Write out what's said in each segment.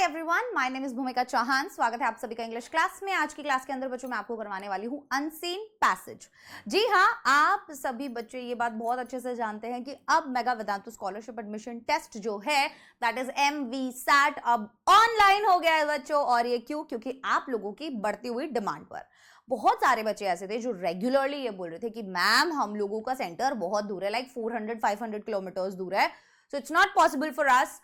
Everyone, my name is भूमिका चौहान। स्वागत है आप सभी का इंग्लिश क्लास में। आज की क्लास के अंदर बच्चों मैं आपको करवाने वाली हूँ अनसीन पैसेज। जी हाँ, आप सभी बच्चे ये बात बहुत अच्छे से जानते हैं कि अब mega Vedantu scholarship admission test जो है दैट इज MVSAT अब ऑनलाइन हो गया है बच्चों। और ये क्यों? क्योंकि आप लोगों की बढ़ती हुई डिमांड पर बहुत सारे बच्चे ऐसे थे जो रेगुलरली ये बोल रहे थे कि मैम हम लोगों का सेंटर बहुत दूर है, लाइक 400-500 किलोमीटर्स दूर है, so it's not possible for us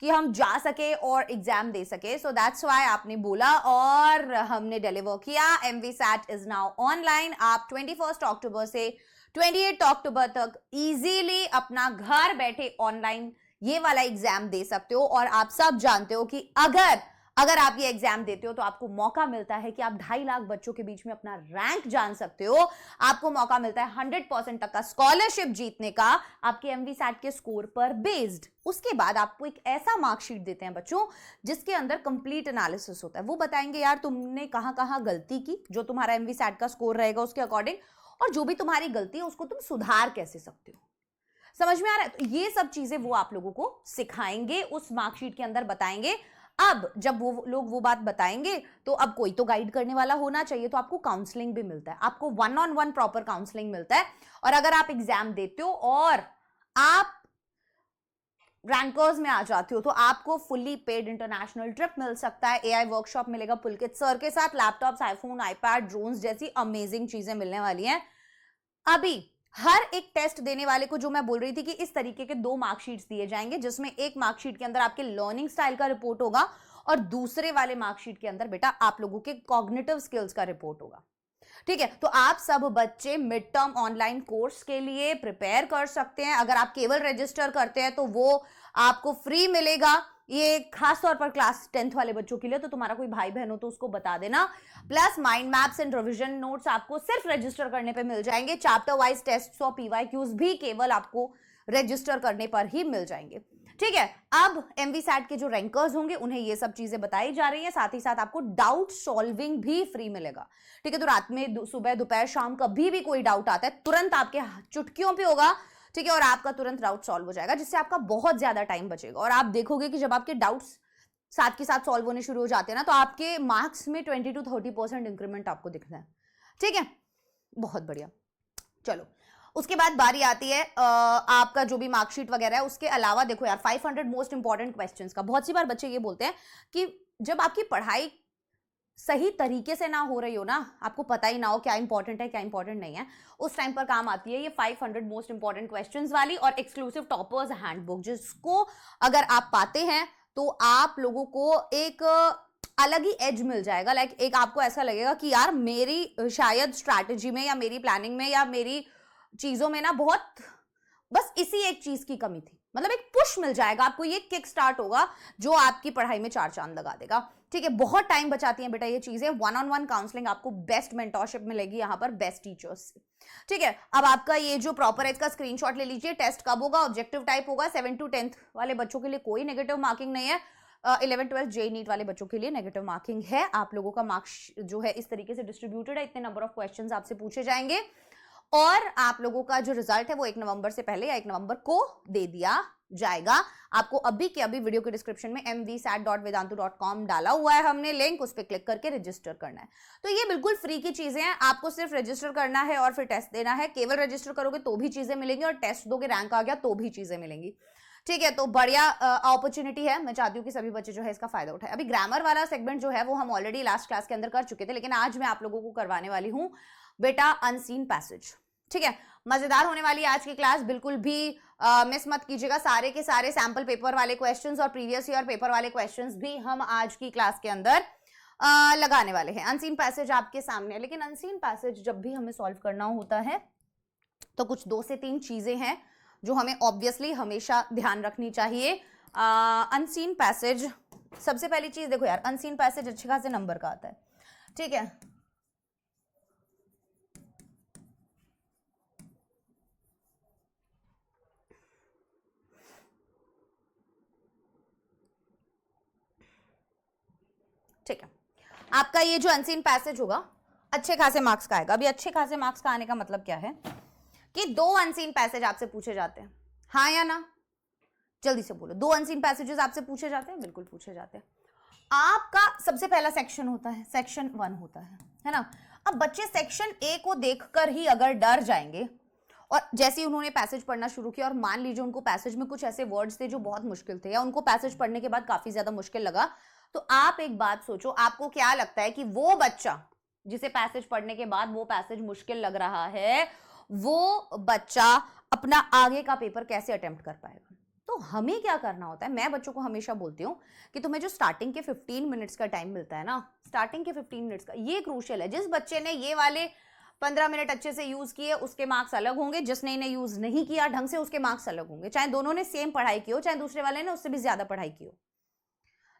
कि हम जा सके और एग्जाम दे सके। सो दैट्स व्हाई आपने बोला और हमने डिलीवर किया। MVSAT is now online. आप 21 अक्टूबर से 28 अक्टूबर तक इजीली अपना घर बैठे ऑनलाइन ये वाला एग्जाम दे सकते हो। और आप सब जानते हो कि अगर आप ये एग्जाम देते हो तो आपको मौका मिलता है कि आप 2.5 लाख बच्चों के बीच में अपना रैंक जान सकते हो। आपको मौका मिलता है 100% तक का स्कॉलरशिप जीतने का आपके MVSAT के स्कोर पर बेस्ड। उसके बाद आपको एक ऐसा मार्कशीट देते हैं बच्चों जिसके अंदर कंप्लीट एनालिसिस होता है। वो बताएंगे यार तुमने कहां कहां गलती की, जो तुम्हारा MVSAT का स्कोर रहेगा उसके अकॉर्डिंग, और जो भी तुम्हारी गलती है उसको तुम सुधार कैसे सकते हो। समझ में आ रहा है? तो ये सब चीजें वो आप लोगों को सिखाएंगे, उस मार्कशीट के अंदर बताएंगे। अब जब वो लोग वो बात बताएंगे तो अब कोई तो गाइड करने वाला होना चाहिए, तो आपको काउंसलिंग भी मिलता है, आपको 1-on-1 प्रॉपर काउंसलिंग मिलता है। और अगर आप एग्जाम देते हो और आप रैंकर्स में आ जाते हो तो आपको फुल्ली पेड इंटरनेशनल ट्रिप मिल सकता है। AI वर्कशॉप मिलेगा पुलकित सर के साथ, लैपटॉप्स, आईफोन, आईपैड, ड्रोन्स जैसी अमेजिंग चीजें मिलने वाली हैं। अभी हर एक टेस्ट देने वाले को जो मैं बोल रही थी कि इस तरीके के 2 मार्कशीट्स दिए जाएंगे, जिसमें एक मार्कशीट के अंदर आपके लर्निंग स्टाइल का रिपोर्ट होगा और दूसरे वाले मार्कशीट के अंदर बेटा आप लोगों के कॉग्निटिव स्किल्स का रिपोर्ट होगा। ठीक है, तो आप सब बच्चे मिड टर्म ऑनलाइन कोर्स के लिए प्रिपेयर कर सकते हैं। अगर आप केवल रजिस्टर करते हैं तो वो आपको फ्री मिलेगा। ये खास तौर पर क्लास 10th वाले बच्चों के लिए, तो तुम्हारा कोई भाई बहन हो तो उसको बता देना। Plus mind maps and revision notes आपको सिर्फ रजिस्टर करने पे मिल जाएंगे। चैप्टर वाइज टेस्ट और PYQs भी केवल आपको रजिस्टर करने पर ही मिल जाएंगे। ठीक है, अब MVSAT के जो रैंकर्स होंगे उन्हें ये सब चीजें बताई जा रही है। साथ ही साथ आपको डाउट सॉल्विंग भी फ्री मिलेगा। ठीक है, तो रात में, सुबह, दोपहर, शाम कभी भी कोई डाउट आता है तुरंत आपके चुटकियों पे होगा। ठीक है, और आपका तुरंत डाउट सॉल्व हो जाएगा, जिससे आपका बहुत ज्यादा टाइम बचेगा। और आप देखोगे कि जब आपके डाउट्स साथ के साथ सॉल्व होने शुरू हो जाते हैं ना, तो आपके मार्क्स में 20-30% इंक्रीमेंट आपको दिखना है। ठीक है, बहुत बढ़िया। चलो, उसके बाद बारी आती है आपका जो भी मार्कशीट वगैरह है उसके अलावा देखो यार 500 मोस्ट इंपॉर्टेंट क्वेश्चंस का। बहुत सी बार बच्चे ये बोलते हैं कि जब आपकी पढ़ाई सही तरीके से ना हो रही हो ना, आपको पता ही ना हो क्या इंपॉर्टेंट है क्या इंपॉर्टेंट नहीं है, उस टाइम पर काम आती है ये 500 मोस्ट इंपॉर्टेंट क्वेश्चंस वाली और एक्सक्लूसिव टॉपर्स हैंडबुक, जिसको अगर आप पाते हैं तो आप लोगों को एक अलग ही एज मिल जाएगा। लाइक एक आपको ऐसा लगेगा कि यार मेरी शायद स्ट्रैटेजी में या मेरी प्लानिंग में या मेरी चीजों में ना बहुत बस इसी एक चीज की कमी थी, मतलब एक पुश मिल जाएगा आपको, ये किक स्टार्ट होगा जो आपकी पढ़ाई में 4 चांद लगा देगा। ठीक है, बहुत टाइम बचाती हैं बेटा ये चीजें। 1-on-1 काउंसलिंग, आपको बेस्ट मेंटोरशिप मिलेगी यहाँ पर बेस्ट टीचर्स से। ठीक है, अब आपका ये जो प्रॉपर है इसका स्क्रीनशॉट ले लीजिए। टेस्ट कब होगा? ऑब्जेक्टिव टाइप होगा। 7 to 10th वाले बच्चों के लिए कोई नेगेटिव मार्किंग नहीं है। 11-12 JEE नीट वाले बच्चों के लिए नेगेटिव मार्किंग है। आप लोगों का मार्क्स जो है इस तरीके से डिस्ट्रीब्यूटेड है, इतने नंबर ऑफ क्वेश्चंस आपसे पूछे जाएंगे और आप लोगों का जो रिजल्ट है वो 1 नवंबर से पहले या 1 नवंबर को दे दिया जाएगा। आपको अभी के अभी वीडियो के डिस्क्रिप्शन में mvsat.vedantu.com डाला हुआ है हमने लिंक, उस पर क्लिक करके रजिस्टर करना है। तो ये बिल्कुल फ्री की चीजें हैं, आपको सिर्फ रजिस्टर करना है और फिर टेस्ट देना है। केवल रजिस्टर करोगे तो भी चीजें मिलेंगी और टेस्ट दोगे, रैंक आ गया तो भी चीजें मिलेंगी। ठीक है, तो बढ़िया अपॉर्चुनिटी है। मैं चाहती हूँ कि सभी बच्चे जो है इसका फायदा उठाए। अभी ग्रामर वाला सेगमेंट जो है वो हम ऑलरेडी लास्ट क्लास के अंदर कर चुके थे, लेकिन आज मैं आप लोगों को करवाने वाली हूँ बेटा अनसीन पैसेज। ठीक है, मजेदार होने वाली आज की क्लास, बिल्कुल भी मिस मत कीजिएगा। सारे के सारे सैंपल पेपर वाले क्वेश्चंस और प्रीवियस ईयर पेपर वाले क्वेश्चंस भी हम आज की क्लास के अंदर लगाने वाले हैं। अनसीन पैसेज आपके सामने है, लेकिन अनसीन पैसेज जब भी हमें सॉल्व करना होता है तो कुछ 2 से 3 चीजें हैं जो हमें ऑब्वियसली हमेशा ध्यान रखनी चाहिए। अनसीन पैसेज, सबसे पहली चीज देखो यार, अनसीन पैसेज अच्छे खासे नंबर का आता है। ठीक है, ठीक है, आपका ये जो अनसीन पैसेज होगा अच्छे खासे मार्क्स का आएगा। अभी अच्छे खासे मार्क्स का आने का मतलब क्या है कि 2 अनसीन पैसेज आपसे पूछे जाते हैं, हाँ या ना? जल्दी से बोलो, 2 अनसीन पैसेजेस आपसे पूछे जाते हैं? बिल्कुल पूछे जाते हैं। आपका सबसे पहला सेक्शन होता है, सेक्शन 1 होता है ना। अब बच्चे सेक्शन ए को देखकर ही अगर डर जाएंगे और जैसे ही उन्होंने पैसेज पढ़ना शुरू किया और मान लीजिए उनको पैसेज में कुछ ऐसे वर्ड्स थे जो बहुत मुश्किल थे या उनको पैसेज पढ़ने के बाद काफी ज्यादा मुश्किल लगा, तो आप एक बात सोचो, आपको क्या लगता है कि वो बच्चा जिसे पैसेज पढ़ने के बाद वो पैसेज मुश्किल लग रहा है, वो बच्चा अपना आगे का पेपर कैसे अटेम्प्ट कर पाएगा? तो हमें क्या करना होता है, मैं बच्चों को हमेशा बोलती हूँ कि तुम्हें जो स्टार्टिंग के 15 मिनट्स का टाइम मिलता है ना, स्टार्टिंग के 15 मिनट्स का ये क्रूशियल है। जिस बच्चे ने ये वाले 15 मिनट अच्छे से यूज किए उसके मार्क्स अलग होंगे, जिसने इन्हें यूज नहीं किया ढंग से उसके मार्क्स अलग होंगे, चाहे दोनों ने सेम पढ़ाई की हो, चाहे दूसरे वाले ने उससे भी ज्यादा पढ़ाई की हो।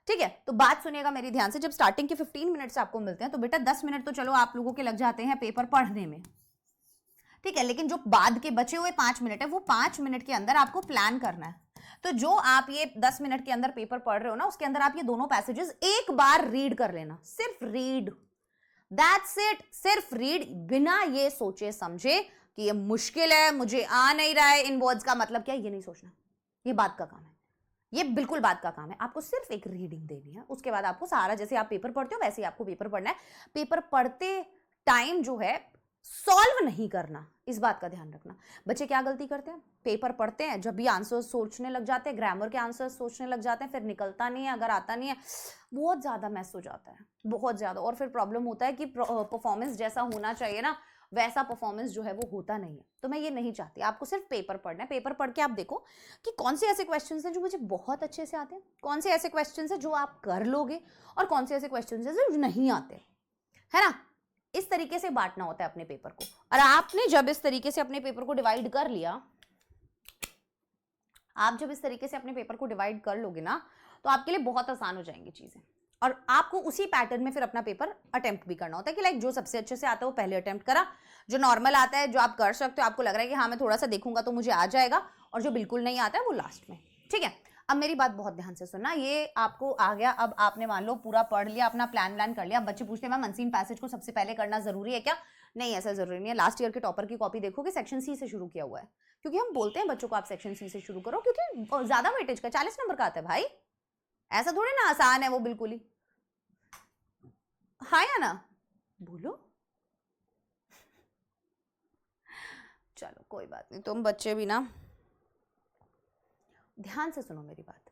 ठीक है, तो बात सुनिएगा मेरी ध्यान से। जब स्टार्टिंग के 15 मिनट्स आपको मिलते हैं तो बेटा 10 मिनट तो चलो आप लोगों के लग जाते हैं पेपर पढ़ने में, ठीक है, लेकिन जो बाद के बचे हुए 5 मिनट है वो 5 मिनट के अंदर आपको प्लान करना है। तो जो आप ये 10 मिनट के अंदर पेपर पढ़ रहे हो ना, उसके अंदर आप ये दोनों पैसेजेस एक बार रीड कर लेना, सिर्फ रीड, दैट्स इट, सिर्फ रीड, बिना ये सोचे समझे कि ये मुश्किल है, मुझे आ नहीं रहा है, इन वर्ड्स का मतलब क्या है, ये नहीं सोचना। ये बात का काम है, ये बिल्कुल बात का काम है। आपको सिर्फ एक रीडिंग देनी है, उसके बाद आपको सारा, जैसे आप पेपर पढ़ते हो वैसे ही आपको पेपर पढ़ना है। पेपर पढ़ते टाइम जो है सॉल्व नहीं करना, इस बात का ध्यान रखना। बच्चे क्या गलती करते हैं, पेपर पढ़ते हैं, जब भी आंसर सोचने लग जाते हैं, ग्रामर के आंसर सोचने लग जाते हैं, फिर निकलता नहीं है, अगर आता नहीं है बहुत ज्यादा मैस हो जाता है, बहुत ज्यादा, और फिर प्रॉब्लम होता है कि परफॉर्मेंस जैसा होना चाहिए ना वैसा परफॉर्मेंस जो है वो होता नहीं है। तो मैं ये नहीं चाहती, आपको सिर्फ पेपर पढ़ना है। पेपर पढ़ के आप देखो कि कौन से ऐसे क्वेश्चंस हैं जो मुझे बहुत अच्छे से आते हैं, कौन से ऐसे क्वेश्चंस हैं जो आप कर लोगे, और कौन से ऐसे क्वेश्चंस हैं जो नहीं आते, है ना। इस तरीके से बांटना होता है अपने पेपर को। और आपने जब इस तरीके से अपने पेपर को डिवाइड कर लिया, आप जब इस तरीके से अपने पेपर को डिवाइड कर लोगे ना, तो आपके लिए बहुत आसान हो जाएंगी चीजें, और आपको उसी पैटर्न में फिर अपना पेपर अटेम्प्ट भी करना होता है कि लाइक जो सबसे अच्छे से आता है वो पहले अटेम्प्ट करा, जो नॉर्मल आता है, जो आप कर सकते हो, आपको लग रहा है कि हाँ मैं थोड़ा सा देखूंगा तो मुझे आ जाएगा, और जो बिल्कुल नहीं आता है वो लास्ट में। ठीक है, अब मेरी बात बहुत ध्यान से सुनना, ये आपको आ गया, अब आपने मान लो पूरा पढ़ लिया, अपना प्लान कर लिया। अब बच्चे पूछते हैं मैम अनसीन पैसेज को सबसे पहले करना जरूरी है क्या? नहीं, ऐसा जरूरी नहीं है। लास्ट ईयर के टॉपर की कॉपी देखोगे सेक्शन सी से शुरू किया हुआ है, क्योंकि हम बोलते हैं बच्चों को आप सेक्शन सी से शुरू करो, क्योंकि ज्यादा वेटेज का 40 नंबर का आता है भाई, ऐसा थोड़ी ना आसान है वो बिल्कुल ही। हाँ या ना, बोलो। चलो कोई बात नहीं, तुम बच्चे भी ना ध्यान से सुनो मेरी बात।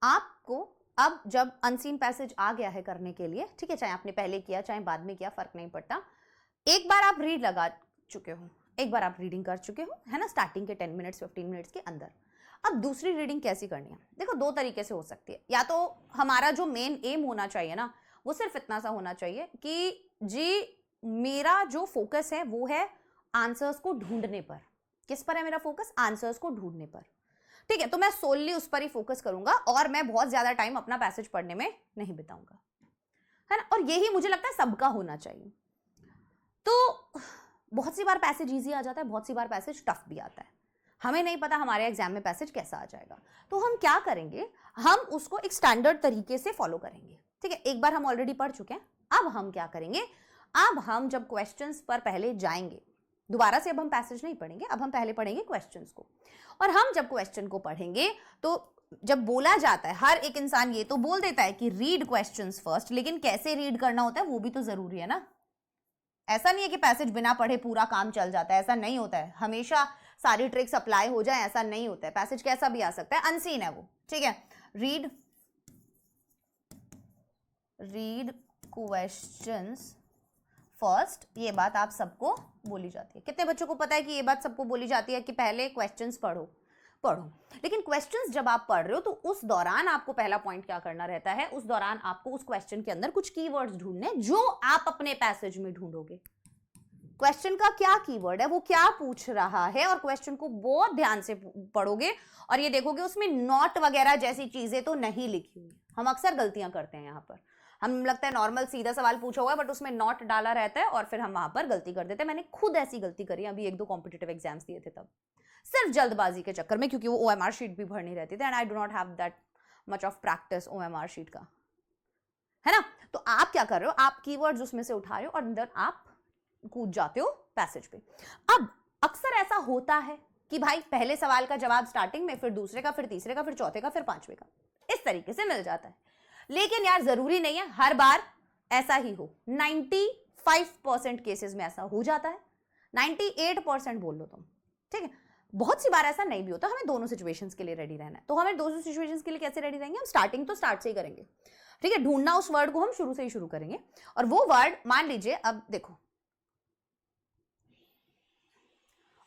आपको अब जब अनसीन पैसेज आ गया है करने के लिए, ठीक है, चाहे आपने पहले किया चाहे बाद में किया फर्क नहीं पड़ता, एक बार आप रीड लगा चुके हो, एक बार आप रीडिंग कर चुके हो, है ना, स्टार्टिंग के 10 मिनट्स 15 मिनट्स के अंदर। अब दूसरी रीडिंग कैसी करनी है? देखो दो तरीके से हो सकती है। या तो हमारा जो मेन एम होना चाहिए ना, वो सिर्फ इतना सा होना चाहिए कि जी मेरा जो फोकस है वो है आंसर्स को ढूंढने पर। किस पर है मेरा फोकस? आंसर्स को ढूंढने पर। ठीक है, तो मैं सोलली उस पर ही फोकस करूंगा और मैं बहुत ज्यादा टाइम अपना पैसेज पढ़ने में नहीं बिताऊंगा, है ना। और यही मुझे लगता है सबका होना चाहिए। तो बहुत सी बार पैसेज इजी आ जाता है, बहुत सी बार पैसेज टफ भी आता है, हमें नहीं पता हमारे एग्जाम में पैसेज कैसा आ जाएगा। तो हम क्या करेंगे, हम उसको एक स्टैंडर्ड तरीके से फॉलो करेंगे। ठीक है, एक बार हम ऑलरेडी पढ़ चुके हैं, अब हम क्या करेंगे, अब हम जब क्वेश्चंस पर पहले जाएंगे, दोबारा से अब हम पैसेज नहीं पढ़ेंगे, अब हम पहले पढ़ेंगे क्वेश्चंस को। और हम जब क्वेश्चन को पढ़ेंगे तो जब बोला जाता है, हर एक इंसान ये तो बोल देता है कि रीड क्वेश्चंस फर्स्ट, लेकिन कैसे रीड करना होता है वो भी तो जरूरी है ना। ऐसा नहीं है कि पैसेज बिना पढ़े पूरा काम चल जाता है, ऐसा नहीं होता है, हमेशा सारी ट्रिक्स अप्लाई हो जाए ऐसा नहीं होता है। पैसेज कैसा भी आ सकता है, अनसीन है वो, ठीक है। रीड क्वेश्चंस फर्स्ट, ये बात आप सबको बोली जाती है। कितने बच्चों को पता है कि ये बात सबको बोली जाती है कि पहले क्वेश्चंस पढ़ो। लेकिन क्वेश्चंस जब आप पढ़ रहे हो तो उस दौरान आपको पहला पॉइंट क्या करना रहता है, उस दौरान आपको उस क्वेश्चन के अंदर कुछ कीवर्ड्स ढूंढने जो आप अपने पैसेज में ढूंढोगे। क्वेश्चन का क्या कीवर्ड है, वो क्या पूछ रहा है, और क्वेश्चन को बहुत ध्यान से पढ़ोगे और ये देखोगे उसमें नॉट वगैरह जैसी चीजें तो नहीं लिखी हुई। हम अक्सर गलतियां करते हैं यहाँ पर, हम लगता है नॉर्मल सीधा सवाल पूछा हुआ है बट उसमें नॉट डाला रहता है और फिर हम वहां पर गलती कर देते हैं। मैंने खुद ऐसी गलती करी, अभी 1-2 कॉम्पिटिटिव एग्जाम्स दिए थे तब, सिर्फ जल्दबाजी के चक्कर में, क्योंकि वो OMR शीट भी भरनी रहती थी and I do not have that much of practice OMR sheet का, है ना। तो आप क्या कर रहे हो, आप कीवर्ड्स उसमें से उठा रहे हो और अंदर आप कूद जाते हो पैसेज पे। अब अक्सर ऐसा होता है कि भाई पहले सवाल का जवाब स्टार्टिंग में, फिर दूसरे का, फिर तीसरे का, फिर चौथे का, फिर पांचवे का, इस तरीके से मिल जाता है। लेकिन यार जरूरी नहीं है हर बार ऐसा ही हो। 95% केसेस में ऐसा हो जाता है, 98% बोल लो तुम, ठीक है। बहुत सी बार ऐसा नहीं भी होता। हमें दोनों सिचुएशंस के लिए रेडी रहना है। तो हमें दोनों सिचुएशंस के लिए कैसे रेडी रहेंगे? हम स्टार्टिंग तो स्टार्ट से ही करेंगे, ठीक है। ढूंढना उस वर्ड को हम शुरू से ही शुरू करेंगे। और वो वर्ड मान लीजिए, अब देखो,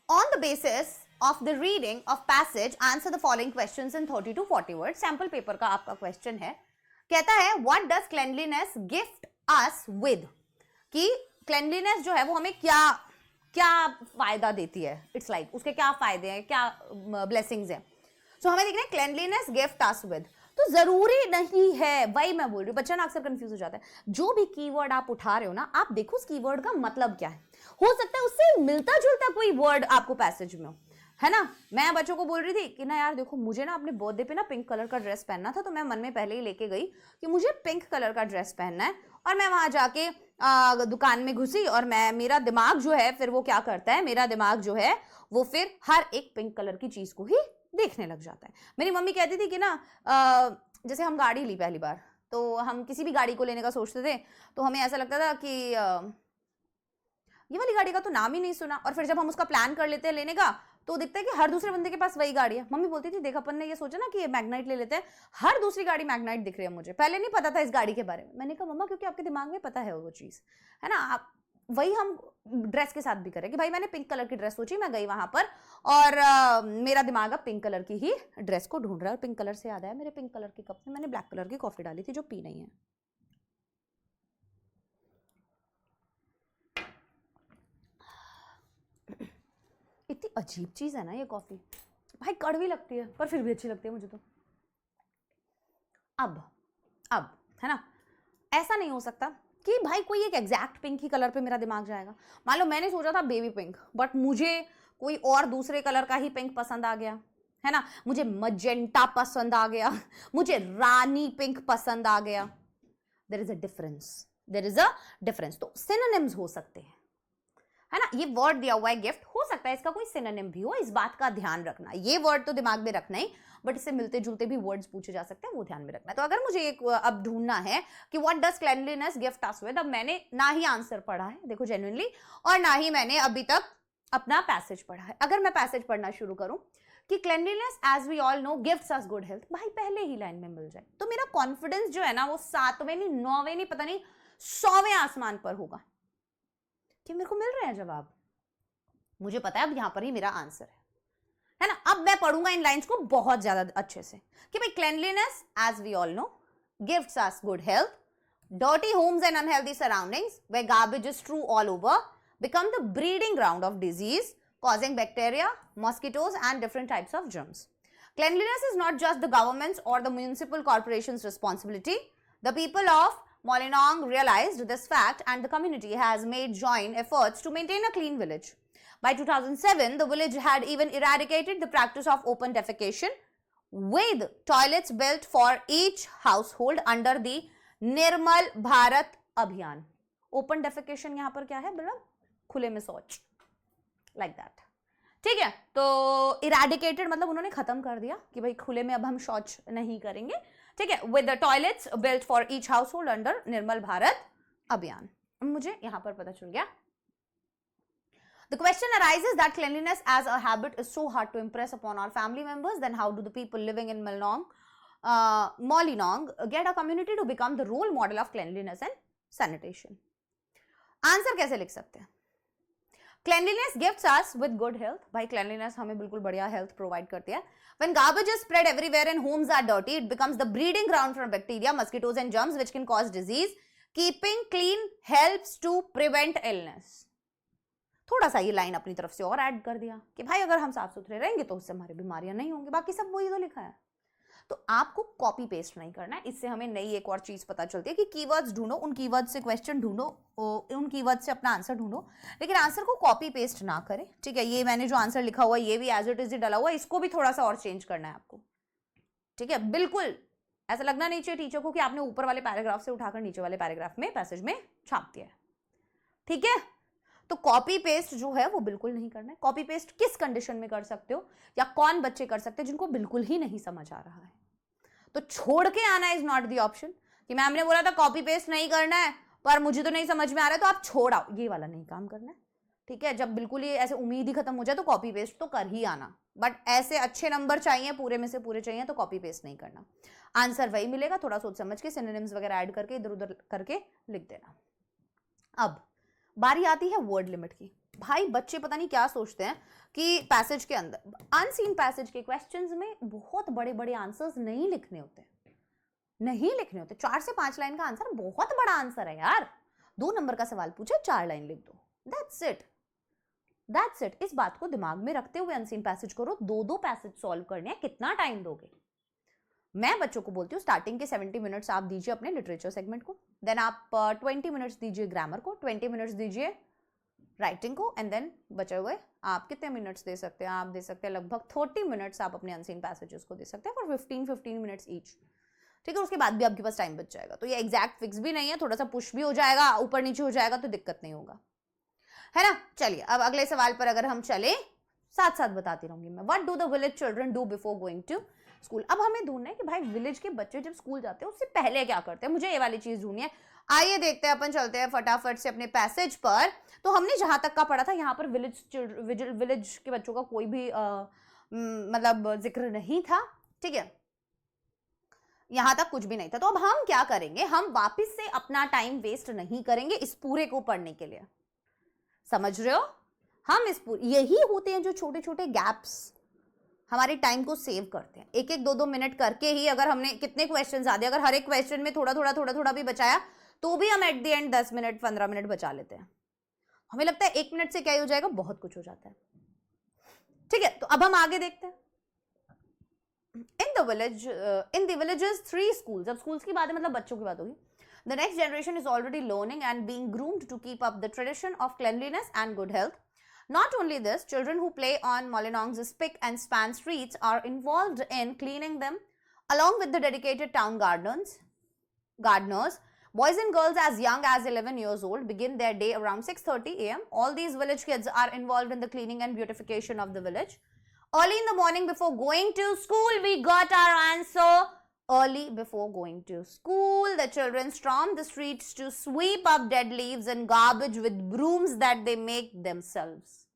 on the basis of the reading of passage answer the following questions in 30 to 40 words। Sample paper का आपका क्वेश्चन है, कहता है what does cleanliness gift us with, कि cleanliness जो है वो हमें क्या क्या फायदा देती है, इट्स लाइक उसके क्या फायदे हैं, क्या ब्लेसिंग्स हैं। सो हमें देखना है cleanliness gift us with। तो जरूरी नहीं है, वही मैं बोल रही हूँ, बच्चा ना अक्सर कंफ्यूज हो जाता है। जो भी कीवर्ड आप उठा रहे हो ना, आप देखो उस कीवर्ड का मतलब क्या है। हो सकता है उससे मिलता जुलता कोई वर्ड आपको पैसेज में हो, है ना। मैं बच्चों को बोल रही थी कि ना यार देखो, मुझे ना अपने बर्थडे पे ना पिंक कलर का ड्रेस पहनना था, तो मैं मन में पहले ही लेके गई कि मुझे पिंक कलर का ड्रेस पहनना है। और मैं वहां जाके दुकान में घुसी और मेरा दिमाग जो है फिर वो क्या करता है, मेरा दिमाग जो है वो फिर हर एक पिंक कलर की चीज को ही देखने लग जाता है। मेरी मम्मी कहती थी कि ना जैसे हम गाड़ी ली पहली बार, तो हम किसी भी गाड़ी को लेने का सोचते थे, तो हमें ऐसा लगता था कि ये वाली गाड़ी का तो नाम ही नहीं सुना। और फिर जब हम उसका प्लान कर लेते हैं लेने का, तो दिखता है कि हर दूसरे बंदे के पास वही गाड़ी है। मम्मी बोलती थी, देख अपन ने ये सोचा ना कि ये मैग्नाइट ले लेते हैं, हर दूसरी गाड़ी मैग्नाइट दिख रही है मुझे, पहले नहीं पता था इस गाड़ी के बारे में। मैंने कहा मम्मा, क्योंकि आपके दिमाग में पता है वो चीज़, है ना। आप वही हम ड्रेस के साथ भी करें कि भाई मैंने पिंक कलर की ड्रेस सोची, मैं गई वहां पर और मेरा दिमाग अब पिंक कलर की ही ड्रेस को ढूंढ रहा है। पिंक कलर से याद आया, मेरे पिंक कलर के कप में मैंने ब्लैक कलर की कॉफी डाली थी जो पी नहीं है। इतनी अजीब चीज है ना ये कॉफी, भाई कड़वी लगती है पर फिर भी अच्छी लगती है मुझे तो। अब है ना, ऐसा नहीं हो सकता कि भाई कोई एक एग्जैक्ट पिंक ही कलर पे मेरा दिमाग जाएगा। मान लो मैंने सोचा था बेबी पिंक, बट मुझे कोई और दूसरे कलर का ही पिंक पसंद आ गया, है ना। मुझे मजेंटा पसंद आ गया, मुझे रानी पिंक पसंद आ गया। There is a difference. तो सिनोनिम्स हो सकते हैं, है ना। ये वर्ड दिया हुआ है गिफ्ट, हो सकता है इसका कोई सिनोनिम भी हो, इस बात का ध्यान रखना। ये वर्ड तो दिमाग में रखना ही, बट इससे मिलते जुलते भी वर्ड्स पूछे जा सकते हैं, वो ध्यान में रखना है। तो अगर मुझे एक अब ढूंढना है कि what does cleanliness gift us with, अब मैंने ना ही आंसर पढ़ा है देखो जेन्युइनली, और ना ही मैंने अभी तक अपना पैसेज पढ़ा है। अगर मैं पैसेज पढ़ना शुरू करूं कि cleanliness as we all know gives us good health, भाई पहले ही लाइन में मिल जाए, तो मेरा कॉन्फिडेंस जो है ना वो 7वें नहीं 9वें नहीं पता नहीं 100वें आसमान पर होगा कि मेरे को मिल रहे हैं जवाब। मुझे पता है अब यहां पर ही मेरा आंसर है ना। अब मैं पढ़ूंगा इन लाइंस को बहुत ज्यादा अच्छे से कि भाई cleanliness as we all know gives us good health, dirty homes and unhealthy surroundings where garbage is strewn all over become the breeding ground of disease causing bacteria, mosquitoes and different types of germs. Cleanliness is not just the government's or the municipal corporation's responsibility. The people of Molinong realized this fact and the community has made joint efforts to maintain a clean village. By 2007, the village had even eradicated the practice of open defecation with toilets built for each household under the निर्मल भारत अभियान। Open defecation यहां पर क्या है, मतलब खुले में शौच, like that, ठीक है। तो इरेडिकेटेड मतलब उन्होंने खत्म कर दिया कि भाई खुले में अब हम शौच नहीं करेंगे, ठीक है। With the toilets built for each household under Nirmal Bharat Abhiyan. मुझे यहां पर पता चल गया। The question arises that cleanliness as a habit is so hard to impress upon our family members, then how do the people living in Molinong get a community to become the role model of cleanliness and sanitation? Answer कैसे लिख सकते हैं? Cleanliness gives us with good health. भाई cleanliness हमें बिल्कुल बढ़िया health provide करती है. When garbage is spread everywhere and homes are dirty, it becomes the breeding ground for bacteria, mosquitoes and germs which can cause disease. Keeping clean helps to prevent illness. थोड़ा सा ये line अपनी तरफ से और add कर दिया कि भाई अगर हम साफ सुथरे रहेंगे तो उससे हमारी बीमारियां नहीं होंगी, बाकी सब वही तो लिखा है। तो आपको कॉपी पेस्ट नहीं करना है। इससे हमें नई एक और चीज पता चलती है कि कीवर्ड्स ढूंढो, उन कीवर्ड्स से क्वेश्चन ढूंढो, उन कीवर्ड्स से अपना आंसर ढूंढो, लेकिन आंसर को कॉपी पेस्ट ना करें, ठीक है। ये मैंने जो आंसर लिखा हुआ है ये भी एज इट इज डला हुआ है, इसको भी थोड़ा सा और चेंज करना है आपको, ठीक है। बिल्कुल ऐसा लगना नहीं चाहिए टीचर को कि आपने ऊपर वाले पैराग्राफ से उठाकर नीचे वाले पैराग्राफ में पैसेज में छाप दिया है, ठीक है। तो कॉपी पेस्ट जो है वो बिल्कुल नहीं करना है। कॉपी पेस्ट किस कंडीशन में कर सकते हो या कौन बच्चे कर सकते हैं जिनको बिल्कुल ही नहीं समझ आ रहा है, तो छोड़ के आना इज नॉट द ऑप्शन। कि मैम ने बोला था कॉपी पेस्ट नहीं करना है पर मुझे तो नहीं समझ में आ रहा है तो आप छोड़ आओ, ये वाला नहीं काम करना है, ठीक है। जब बिल्कुल ही ऐसे उम्मीद ही खत्म हो जाए तो कॉपी पेस्ट तो कर ही आना, बट ऐसे अच्छे नंबर चाहिए, पूरे में से पूरे चाहिए तो कॉपी पेस्ट नहीं करना। आंसर वही मिलेगा, थोड़ा सोच समझ के सिनोनिम्स वगैरह ऐड करके इधर उधर करके लिख देना। अब बारी आती है वर्ड लिमिट की। भाई बच्चे पता नहीं क्या सोचते हैं कि पैसेज के अंदर, अनसीन पैसेज के क्वेश्चंस में बहुत बड़े बड़े आंसर्स नहीं लिखने होते, नहीं लिखने होते। 4 से 5 लाइन का आंसर बहुत बड़ा आंसर है यार। 2 नंबर का सवाल पूछे 4 लाइन लिख दो, दैट्स इट, दैट्स इट। इस बात को दिमाग में रखते हुए अनसीन पैसेज करो। 2-2 पैसेज सॉल्व करने हैं, कितना टाइम दोगे? मैं बच्चों को बोलती हूँ स्टार्टिंग के 70 मिनट्स आप दीजिए अपने लिटरेचर सेगमेंट को, देन आप 20 मिनट्स दीजिए ग्रामर को, 20 मिनट्स दीजिए राइटिंग को, एंड देन बचे हुए आप कितने मिनट्स दे सकते हैं? आप दे सकते हैं लगभग 30 मिनट्स आप अपने अनसीन पैसेजेस को दे सकते हैं फॉर 15 मिनट्स ईच, ठीक है। उसके बाद भी आपके पास टाइम बच जाएगा। तो ये एग्जैक्ट फिक्स भी नहीं है, थोड़ा सा पुश भी हो जाएगा, ऊपर नीचे हो जाएगा तो दिक्कत नहीं होगा, है ना। चलिए अब अगले सवाल पर अगर हम चले, साथ साथ बताती रहूंगी मैं। What do the village children do before going to school? अब हमें ढूंढना है कि भाई विलेज के बच्चे जब स्कूल जाते हैं उससे पहले क्या करते हैं, मुझे ये वाली चीज ढूंढनी है। आइए देखते हैं, अपन चलते हैं फटाफट से अपने पैसेज पर। तो हमने जहां तक का पढ़ा था यहाँ पर विलेज के बच्चों का कोई भी मतलब जिक्र नहीं था, ठीक है, यहां तक कुछ भी नहीं था। तो अब हम क्या करेंगे, हम वापस से अपना टाइम वेस्ट नहीं करेंगे इस पूरे को पढ़ने के लिए, समझ रहे हो। हम इस यही होते हैं जो छोटे छोटे गैप्स हमारे टाइम को सेव करते हैं। 1-1, 2-2 मिनट करके ही अगर हमने कितने क्वेश्चन आ दिए, अगर हर एक क्वेश्चन में थोड़ा थोड़ा भी बचाया तो भी हम at the end 10 minute 15 minute बचा लेते हैं। हमें लगता है 1 मिनट से क्या हो जाएगा, बहुत कुछ हो जाता है, ठीक है। तो अब हम आगे देखते हैं। इन द विलेजेस 3 schools, अब स्कूल्स की बात है मतलब बच्चों की बात होगी। The next generation is already learning and being groomed to keep up the tradition of cleanliness and good health. Not only this, children who play on Molinong's spick and span streets are involved in cleaning them, along with the dedicated town gardeners. Boys and girls as young as 11 years old begin their day around 6:30 a.m. All these village kids are involved in the cleaning and beautification of the village. Early in the morning before going to school, we got our answer. Early before going to school, the children storm the streets to sweep up dead leaves and garbage with brooms that they make themselves.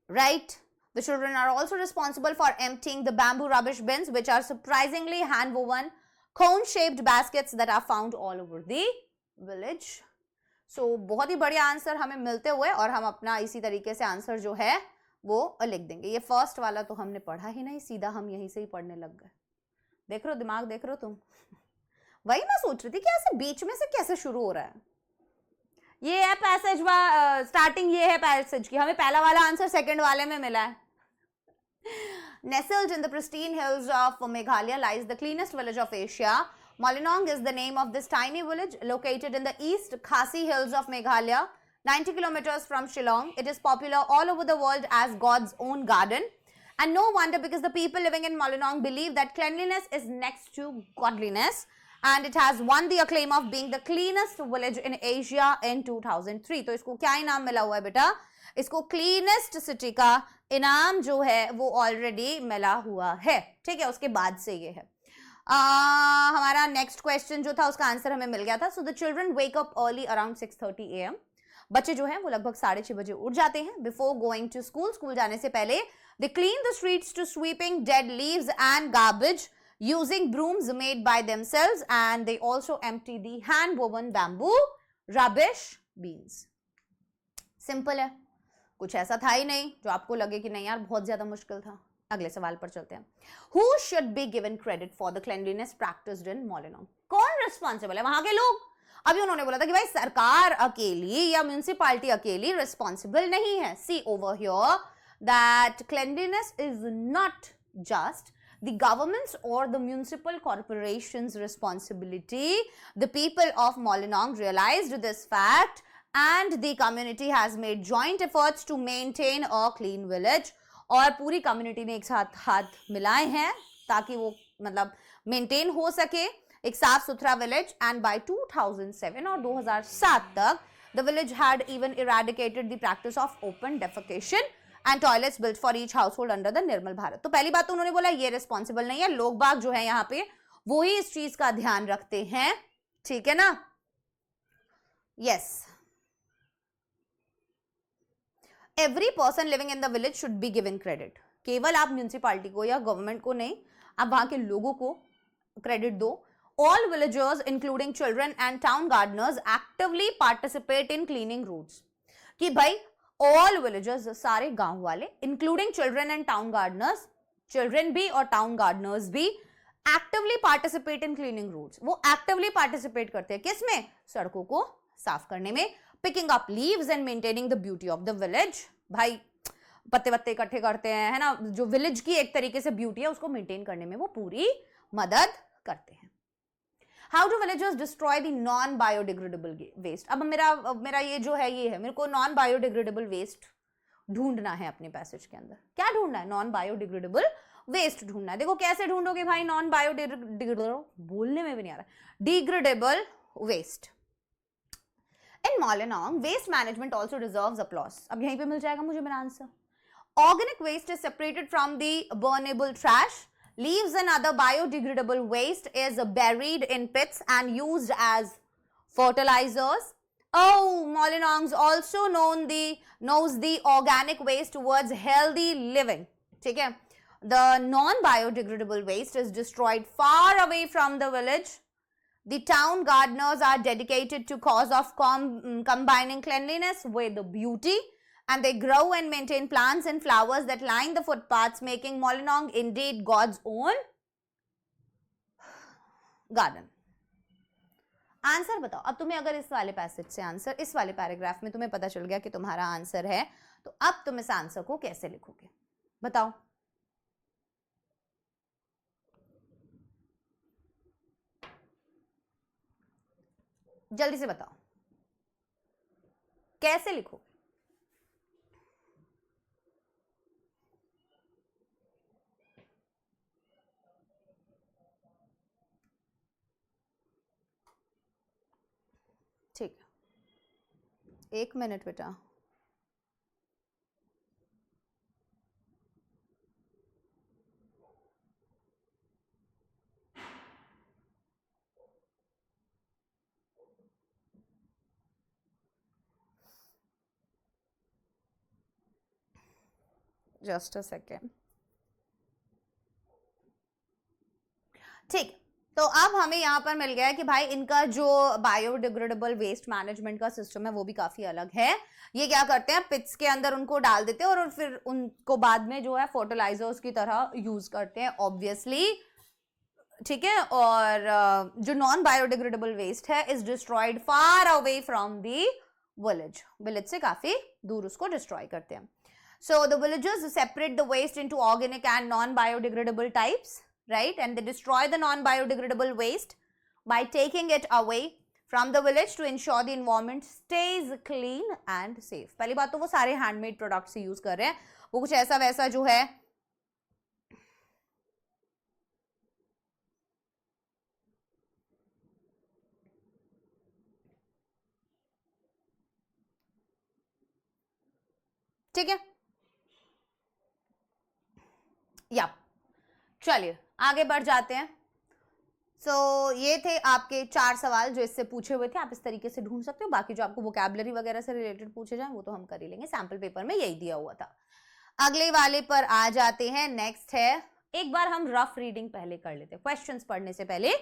Right? The children are also responsible for emptying the bamboo rubbish bins, which are surprisingly hand-woven, cone-shaped baskets that are found all over the village. So, बहुत ही बढ़िया answer हमें मिलते हुए, और हम अपना इसी तरीके से आंसर जो है वो लिख देंगे। ये फर्स्ट वाला तो हमने पढ़ा ही नहीं, सीधा हम यहीं से ही पढ़ने लग गए। देख रहे हो दिमाग, देख रहे हो तुम। वही मैं सोच रही थी कि ऐसे बीच में से कैसे शुरू हो रहा है। ये है पैसेज स्टार्टिंग, ये है पैसेज की। हमें पहला वाला आंसर सेकंड वाले में मिला है। Nestled in the pristine hills of Meghalaya lies the cleanest village of Asia. Molinong is the name of this tiny village located in the East Khasi Hills of Meghalaya, 90 kilometers from Shillong. It is popular all over the world as God's own garden. And no wonder, because the people living in Molinong believe that cleanliness is next to godliness. And it has won the acclaim of being the cleanest village in Asia in 2003. तो इसको क्या इनाम मिला हुआ है बेटा? इसको cleanest city का इनाम जो है वो ऑलरेडी मिला हुआ है, ठीक है। उसके बाद से ये है हमारा नेक्स्ट क्वेश्चन जो था, उसका आंसर हमें मिल गया था। So the children wake up early around 6:30 AM. बच्चे जो हैं वो लगभग 6:30 बजे उठ जाते हैं। Before going to school, school जाने से पहले they clean the streets to sweeping dead leaves and garbage using brooms made by themselves, and they also empty the hand woven bamboo rubbish bins. Simple है, कुछ ऐसा था ही नहीं जो आपको लगे कि नहीं यार बहुत ज्यादा मुश्किल था। अगले सवाल पर चलते हैं। Who should be given credit for the cleanliness practiced in Molinong? कौन रिस्पॉन्सिबल है? वहां के लोग। अभी उन्होंने बोला था कि भाई सरकार अकेली या म्यूनिसिपैलिटी अकेली रिस्पॉन्सिबल नहीं है। See over here that cleanliness is not just the government's or the municipal corporation's responsibility. The people of Molinong realized this fact, and the community has made joint efforts to maintain a clean village. और पूरी community ने एक साथ हाथ मिलाए हैं ताकि वो मतलब मेंटेन हो सके एक साफ सुथरा विलेज। एंड बाय 2007 और 2007 तक the village had even eradicated the practice of open defecation and toilets built for each household under the निर्मल भारत। तो पहली बात तो उन्होंने बोला ये रिस्पॉन्सिबल नहीं है, लोग बाग जो है यहाँ पे वो ही इस चीज का ध्यान रखते हैं, ठीक है ना? Yes, every person living in the village should be given credit. केवल आप म्यूनिसिपालिटी को या गवर्नमेंट को नहीं, आप वहां के लोगों को क्रेडिट दो। All villagers, including children and town gardeners, actively participate in cleaning roads. कि भाई all villagers, सारे गांव वाले, including children and town gardeners, children भी और town gardeners भी actively participate in cleaning roads. वो actively participate करते हैं किसमें? सड़कों को साफ करने में, picking up leaves and maintaining the beauty of the village. भाई पत्ते वत्ते इकट्ठे करते हैं, है ना? जो विलेज की एक तरीके से ब्यूटी है उसको मेंटेन करने में वो पूरी मदद करते हैं। How do villagers destroy the non-biodegradable waste? अब मेरा ये जो है, ये है, मेरे को नॉन बायोडिग्रेडेबल वेस्ट ढूंढना है अपने पैसेज के अंदर। क्या ढूंढना है? नॉन बायोडिग्रेडेबल वेस्ट ढूंढना है। देखो कैसे ढूंढोगे भाई नॉन बायोडिग्रेडेबल, बोलने में भी नहीं आ रहा, डिग्रेडेबल वेस्ट। इन Molinong, waste management also deserves applause. अब यहीं पे मिल जाएगा मुझे मेरा answer. Organic waste is separated from the burnable trash. Leaves and other biodegradable waste is buried in pits and used as fertilizers. Oh, Molinong also knows the organic waste towards healthy living. ठीक है? The non-biodegradable waste is destroyed far away from the village. The town gardeners are dedicated to cause of combining cleanliness with beauty. And they grow and maintain plants and flowers that line the footpaths, making Molinong indeed God's own garden. Answer बताओ। अब तुम्हें अगर इस वाले passage से answer, इस वाले paragraph में तुम्हें पता चल गया कि तुम्हारा आंसर है, तो अब तुम इस आंसर को कैसे लिखोगे? बताओ। जल्दी से बताओ, कैसे लिखोगे? ठीक है, 1 मिनट बेटा। Just a second. ठीक, तो अब हमें यहाँ पर मिल गया कि भाई इनका जो बायोडिग्रेडेबल वेस्ट मैनेजमेंट का सिस्टम है वो भी काफी अलग है। ये क्या करते हैं, पिट्स के अंदर उनको डाल देते हैं और फिर उनको बाद में जो है फर्टिलाइजर्स की तरह यूज करते हैं ऑब्वियसली, ठीक है। और जो नॉन बायोडिग्रेडेबल वेस्ट है is destroyed far away from the village, village से काफी दूर उसको डिस्ट्रॉय करते हैं। So the villagers separate the waste into organic and non biodegradable types, right? And they destroy the non-biodegradable waste by taking it away from the village to ensure the environment stays clean and safe. पहली बात तो वो सारे handmade products use कर रहे हैं, वो कुछ ऐसा वैसा जो है ठीक है। या चलिए आगे बढ़ जाते हैं। सो ये थे आपके 4 सवाल जो इससे पूछे हुए थे, आप इस तरीके से ढूंढ सकते हो। बाकी जो आपको वोकैबुलरी वगैरह से रिलेटेड पूछे जाए वो तो हम कर ही लेंगे, सैंपल पेपर में यही दिया हुआ था। अगले वाले पर आ जाते हैं। नेक्स्ट है, एक बार हम रफ रीडिंग पहले कर लेते हैं, क्वेश्चंस पढ़ने से पहले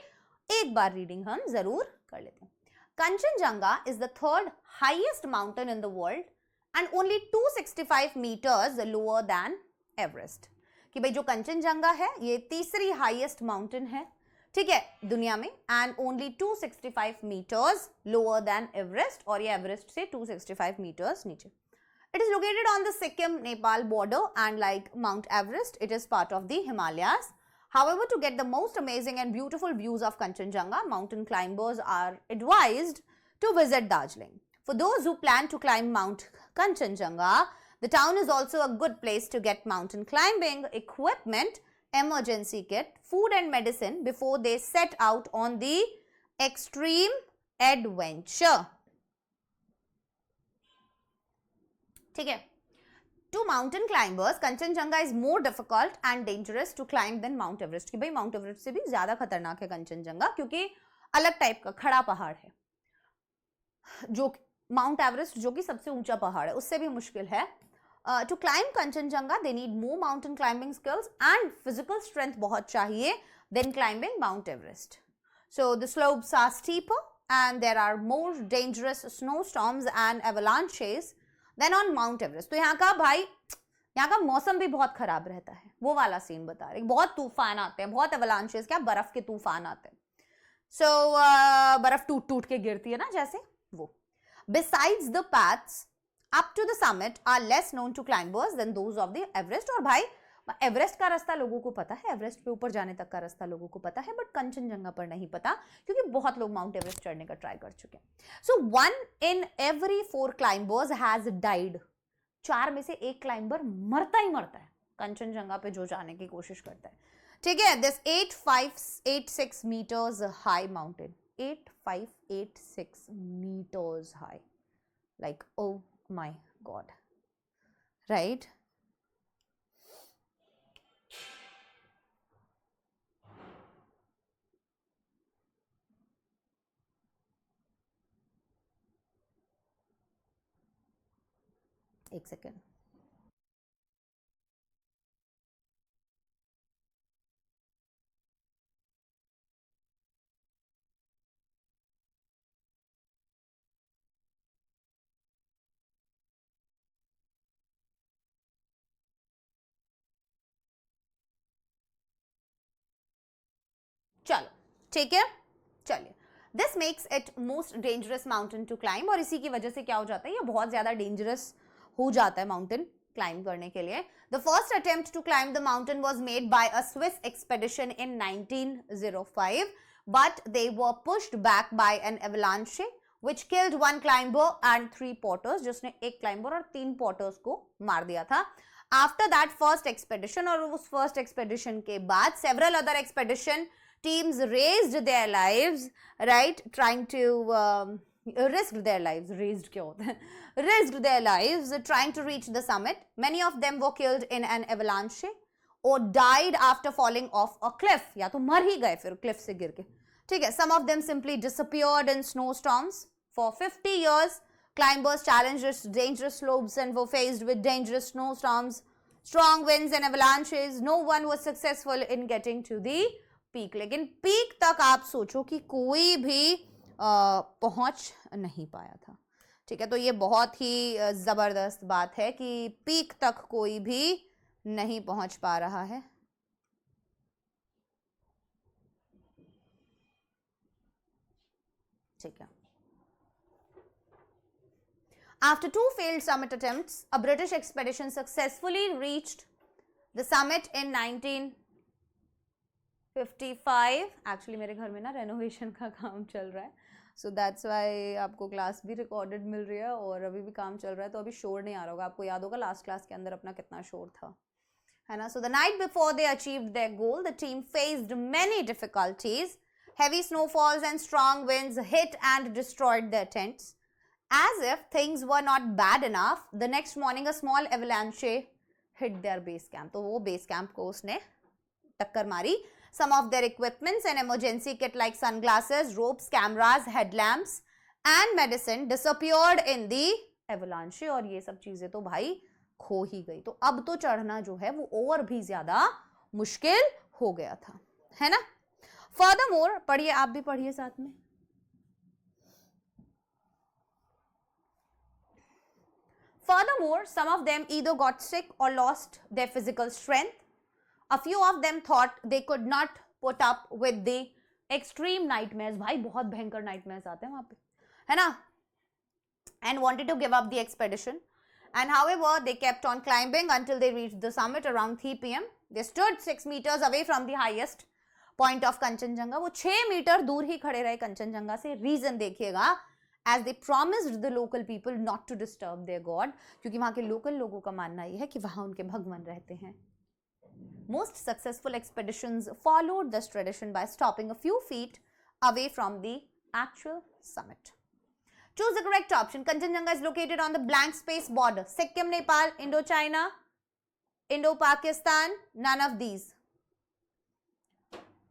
एक बार रीडिंग हम जरूर कर लेते हैं। Kanchenjunga is the 3rd highest mountain in the world and only 265 metres lower than Everest. कि भाई जो कंचनजंगा है ये तीसरी हाईएस्ट माउंटेन है, ठीक है, दुनिया में, and only 265 metres lower than Everest, और ये एवरेस्ट से 265 मीटर्स नीचे। It is located on the Sikkim Nepal border and like Mount Everest it is part of the Himalayas. However, to get the most amazing and beautiful views of Kanchenjunga, mountain climbers are advised to visit Darjeeling. For those who plan to climb Mount Kanchenjunga, the town is also a good place to get mountain climbing equipment, emergency kit, food and medicine before they set out on the extreme adventure. ठीक है, To mountain climbers, Kanchenjunga is more difficult and dangerous to climb than Mount Everest. कि भाई Mount Everest से भी ज़्यादा खतरनाक है कंचनजंगा, क्योंकि अलग टाइप का खड़ा पहाड़ है. जो माउंट एवरेस्ट जो कि सबसे ऊंचा पहाड़ है उससे भी मुश्किल है. To climb Kanchenjunga, they need more mountain climbing skills and physical strength बहुत चाहिए than climbing Mount Everest. So the slopes are steeper and there are more dangerous snowstorms and avalanches than on Mount Everest. तो यहाँ का भाई, यहाँ का मौसम भी बहुत खराब रहता है, वो वाला सीन बता रहे. बहुत तूफान आते हैं, बहुत avalanches, क्या बर्फ के तूफान आते हैं. So बर्फ टूट टूट के गिरती है ना जैसे वो. Besides, the paths up to the summit are less known to climbers than those of the Everest. और भाई एवरेस्ट का रास्ता लोगों को पता है, एवरेस्ट पे ऊपर जाने तक का रास्ता लोगों को पता है, बट कंचनजंगा पर नहीं पता, क्योंकि बहुत लोग माउंट एवरेस्ट चढ़ने का ट्राई कर चुके हैं. सो 1 in every 4 climbers has died. 4 में से 1 क्लाइंबर मरता ही मरता है कंचनजंगा पे जो जाने की कोशिश करता है. ठीक है. This 8586 meters high mountain, 8586 meters high, like oh my god, right? एक सेकेंड. चलो ठीक है. चलिए. This makes it most dangerous mountain to climb. और इसी की वजह से क्या हो जाता है, ये बहुत ज्यादा डेंजरस हो जाता है माउंटेन क्लाइंब करने के लिए. The first attempt to climb the mountain was made by a Swiss expedition in 1905, but they were pushed back by an avalanche which killed 1 climber and 3 porters, जिसने 1 क्लाइंबर और 3 porters को मार दिया था. After that first expedition, और उस first expedition के बाद several other expedition teams raised their lives, right, trying to risked their lives, raised क्या होता है, risked their lives trying to reach the summit. Many of them were killed in an avalanche or died after falling off a cliff. या तो मर ही गए फिर Cliff से गिर के. ठीक है. Some of them simply disappeared in snowstorms. For 50 years, climbers challenged dangerous slopes and were faced with dangerous snowstorms, strong winds and avalanches. No one was successful in getting to the peak. लेकिन peak तक आप सोचो कि कोई भी पहुंच नहीं पाया था. ठीक है. तो ये बहुत ही जबरदस्त बात है कि पीक तक कोई भी नहीं पहुंच पा रहा है. ठीक है. After 2 failed summit attempts, a British expedition successfully reached the summit in 1955. Actually मेरे घर में ना रेनोवेशन का काम चल रहा है, so that's why आपको क्लास भी रिकॉर्डेड मिल रही है और अभी भी काम चल रहा है, तो अभी शोर नहीं आ रहा होगा. आपको याद होगा लास्ट क्लास के अंदर अपना कितना शोर था, है ना. So the night before they achieved their goal, the team faced many difficulties. Heavy snowfalls and strong winds hit and destroyed their tents. As if things were not bad enough, the next morning a small avalanche hit their base camp. तो वो base camp को उसने टक्कर मारी. Some of their equipments and emergency kit like sunglasses, ropes, cameras, headlamps and medicine disappeared in the avalanche. और ये सब चीजें तो भाई खो ही गई. तो अब तो चढ़ना जो है वो और भी ज्यादा मुश्किल हो गया था, है ना. Furthermore, पढ़िए, आप भी पढ़िए साथ में. Furthermore, some of them either got sick or lost their physical strength. A few of them thought they could not put up with the extreme nightmares. भाई बहुत भयंकर nightmares आते हैं वहाँ पे, है ना. And wanted to give up the expedition. And however, they kept on climbing until they reached the summit around 3 p.m. They stood 6 meters away from the highest point of Kanchenjunga. वो 6 metre दूर ही खड़े रहे कंचनजंगा से. Reason देखिएगा, as they promised the local people not to disturb their god, क्योंकि वहाँ के local लोगों का मानना ये है कि वहाँ उनके भगवान रहते हैं. Most successful expeditions followed this tradition by stopping a few feet away from the actual summit. Choose the correct option. Kanchenjunga is located on the blank space border. Sikkim, Nepal, Indochina, Indo-Pakistan, none of these.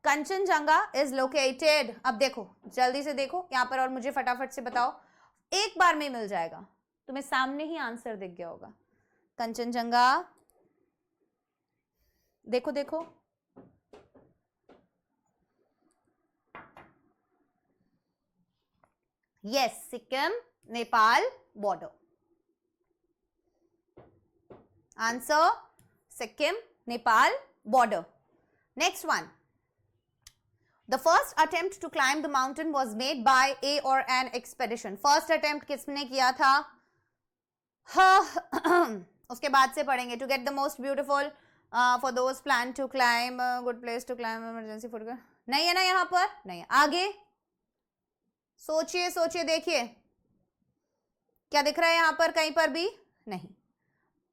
Kanchenjunga is located, अब देखो जल्दी से देखो यहाँ पर और मुझे फटाफट से बताओ, एक बार में मिल जाएगा, तुम्हें सामने ही आंसर दिख गया होगा. कंचनजंगा, देखो देखो, yes, Sikkim, Nepal border. Answer, Sikkim, Nepal border. Next one. The first attempt to climb the mountain was made by a or an expedition. First attempt किसने किया था? उसके बाद से पढ़ेंगे. To get the most beautiful, for those plan to climb, good place to climb, emergency food. नहीं है ना यहाँ पर? नहीं है. आगे सोचिए सोचिए, देखिए क्या दिख रहा है यहाँ पर कहीं पर भी? नहीं.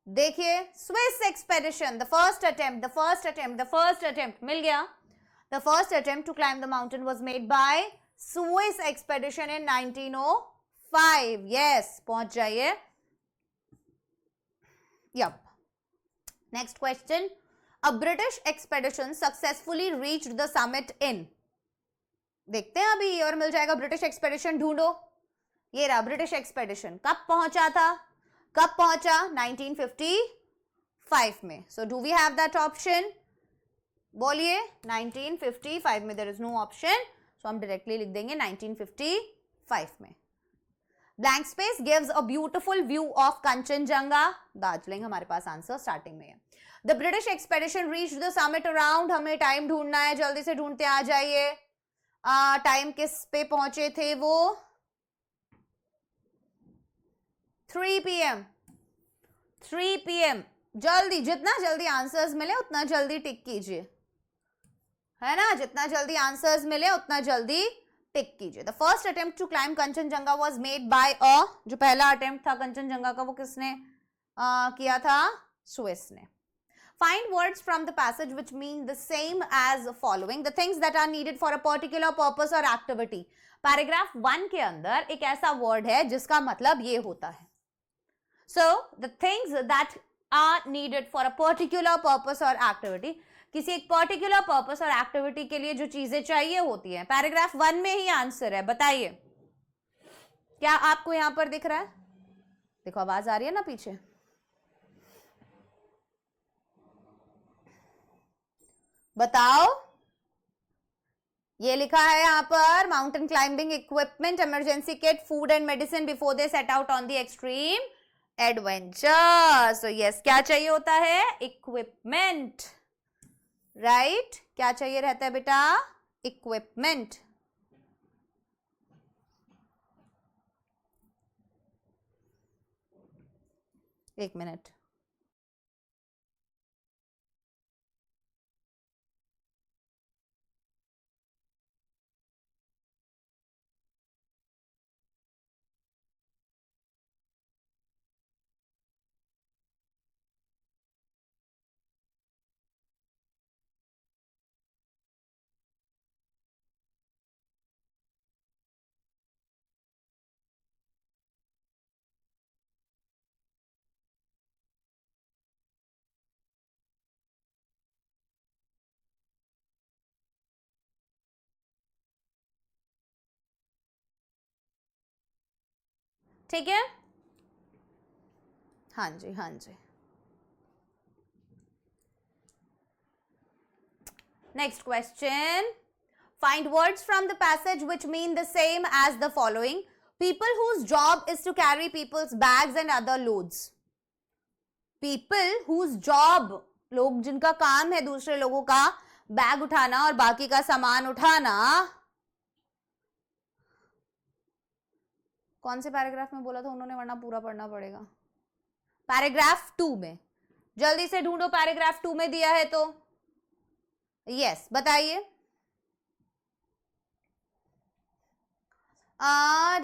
देखिए, Swiss expedition, the first attempt मिल गया. The first attempt to climb the mountain was made by Swiss expedition in 1905. Yes, पहुंच जाइए. Yep. Next question. A British expedition successfully reached the summit in. देखते हैं अभी, और मिल जाएगा. ब्रिटिश एक्सपेडिशन ढूंढो. ये रहा ब्रिटिश एक्सपेडिशन. कब पहुंचा था? कब पहुंचा? 1955 में. So do we have that option? बोलिए. 1955 में देयर इज नो ऑप्शन, सो हम डायरेक्टली लिख देंगे 1955 में. Blank space gives a beautiful view of Kanchenjunga, Darjeeling. हमारे पास आंसर स्टार्टिंग में है. The British expedition reached the summit around. हमें टाइम ढूंढना है, जल्दी से ढूंढते आ जाइए. टाइम किस पे पहुंचे थे वो? 3 PM. 3 PM. जल्दी, जितना जल्दी आंसर्स मिले उतना जल्दी टिक कीजिए, है ना? जितना जल्दी आंसर्स मिले उतना जल्दी टिक कीजिए. The first attempt to climb Kanchenjunga was made by a, जो पहला अटेम्प्ट था कंचनजंगा का वो किसने किया था? स्विस ने. Find words from the passage which mean the same as following. The things that are needed for a particular purpose or activity. Paragraph 1 के अंदर एक ऐसा वर्ड है जिसका मतलब ये होता है. So the things that are needed for a particular purpose or activity. किसी एक पर्टिकुलर पर्पस और एक्टिविटी के लिए जो चीजें चाहिए होती हैं, पैराग्राफ 1 में ही आंसर है. बताइए, क्या आपको यहां पर दिख रहा है? देखो आवाज आ रही है ना पीछे. बताओ. ये लिखा है यहाँ पर, mountain climbing equipment, emergency kit, food and medicine before they set out on the extreme adventure. So yes, क्या चाहिए होता है? इक्विपमेंट. राइट, क्या चाहिए रहता है बेटा? इक्विपमेंट. एक मिनट. ठीक है. हाँ जी, हाँ जी. Next question. Find words from the passage which mean the same as the following. People whose job is to carry people's bags and other loads. People whose job, लोग जिनका काम है दूसरे लोगों का बैग उठाना और बाकी का सामान उठाना. कौन से पैराग्राफ में बोला था उन्होंने, वरना पूरा पढ़ना पड़ेगा. पैराग्राफ 2 में. जल्दी से ढूंढो, पैराग्राफ 2 में दिया है तो. यस, बताइए.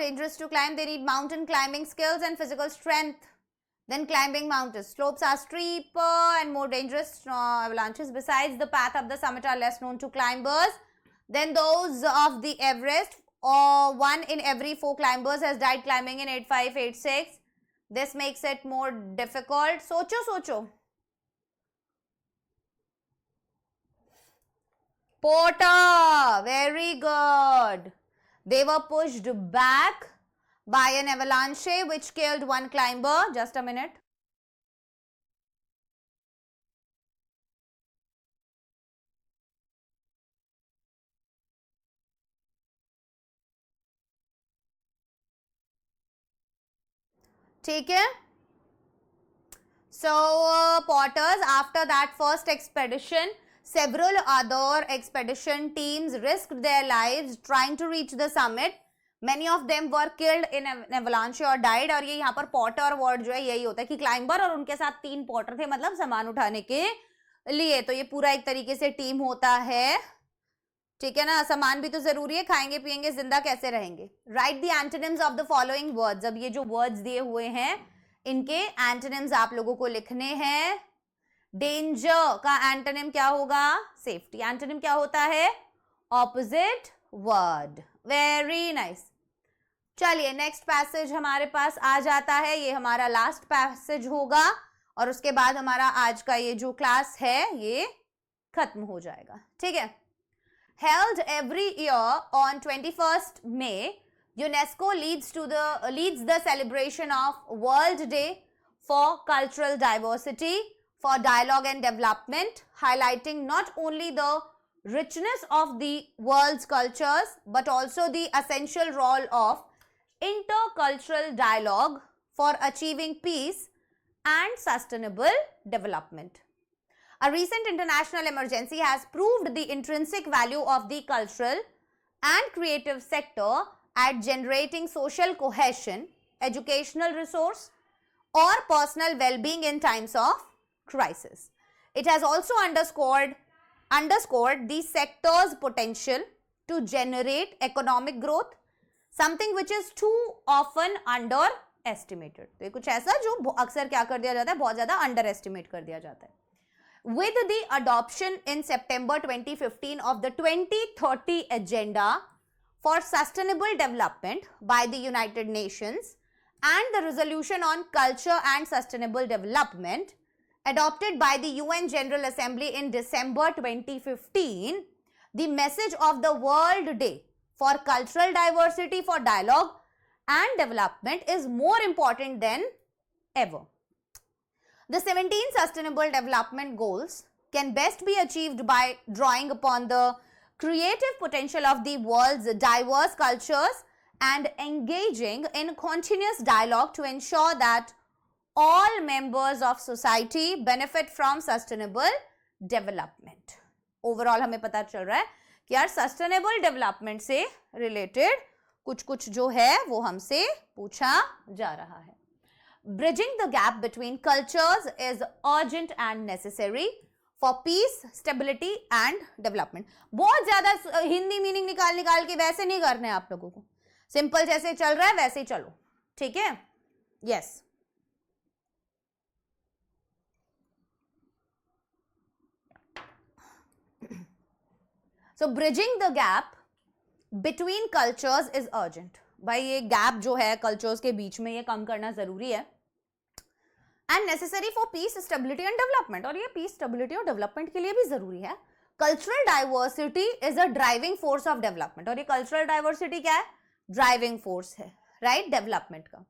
Dangerous to climb, they need mountain climbing skills and physical strength. Then climbing mountains. Slopes are steeper and more dangerous. Avalanches besides the path up the summit are less known to climbers than those of the Everest. or 1 in every 4 climbers has died climbing in 8586. This makes it more difficult. सोचो. Porter, very good. They were pushed back by an avalanche which killed 1 climber. Just a minute. ठीक है. So Potters, after that first expedition, several other expedition teams risked their lives trying to reach the summit. Many of them were killed in an avalanche or died. और ये यहाँ पर Potter word जो है यही होता है कि क्लाइंबर और उनके साथ 3 पॉटर थे, मतलब सामान उठाने के लिए. तो ये पूरा एक तरीके से टीम होता है. ठीक है ना, सामान भी तो जरूरी है, खाएंगे पिएंगे जिंदा कैसे रहेंगे. Right the antonyms of the following words. अब ये जो वर्ड्स दिए हुए हैं इनके एंटोनिम्स आप लोगों को लिखने हैं. डेंजर का एंटोनिम क्या होगा? सेफ्टी. एंटोनिम क्या होता है? Opposite word. Very nice. चलिए नेक्स्ट पैसेज हमारे पास आ जाता है. ये हमारा लास्ट पैसेज होगा और उसके बाद हमारा आज का ये जो क्लास है ये खत्म हो जाएगा. ठीक है. Held every year on 21st May, UNESCO leads the celebration of World Day for Cultural Diversity, for Dialogue and Development, highlighting not only the richness of the world's cultures but also the essential role of intercultural dialogue for achieving peace and sustainable development. A recent international emergency has proved the intrinsic value of the cultural and creative sector at generating social cohesion, educational resource, or personal well-being in times of crisis. It has also underscored the sector's potential to generate economic growth, something which is too often underestimated. तो ये कुछ ऐसा जो अक्सर क्या कर दिया जाता है, बहुत ज़्यादा underestimate कर दिया जाता है. With the adoption in September 2015 of the 2030 Agenda for Sustainable Development by the United Nations and the Resolution on Culture and Sustainable Development adopted by the UN General Assembly in December 2015, the message of the World Day for Cultural Diversity, for Dialogue and Development is more important than ever. The 17 Sustainable Development Goals can best be achieved by drawing upon the creative potential of the world's diverse cultures and engaging in continuous dialogue to ensure that all members of society benefit from sustainable development. Overall हमें पता चल रहा है कि यार sustainable development से related कुछ जो है वो हमसे पूछा जा रहा है. Bridging the gap between cultures is urgent and necessary for peace, stability and development. बहुत ज्यादा हिंदी मीनिंग निकाल के वैसे नहीं करने आप लोगों को. सिंपल जैसे चल रहा है वैसे ही चलो. ठीक है. Yes. So bridging the gap between cultures is urgent. भाई ये गैप जो है कल्चर्स के बीच में ये कम करना जरूरी है. And necessary for piece, stability and development. और ये पीस, स्टेबिलिटी और डेवलपमेंट के लिए भी जरूरी है. Cultural diversity is a driving force of development. और ये कल्चरल डाइवर्सिटी क्या है? ड्राइविंग फोर्स है, राइट, डेवलपमेंट का.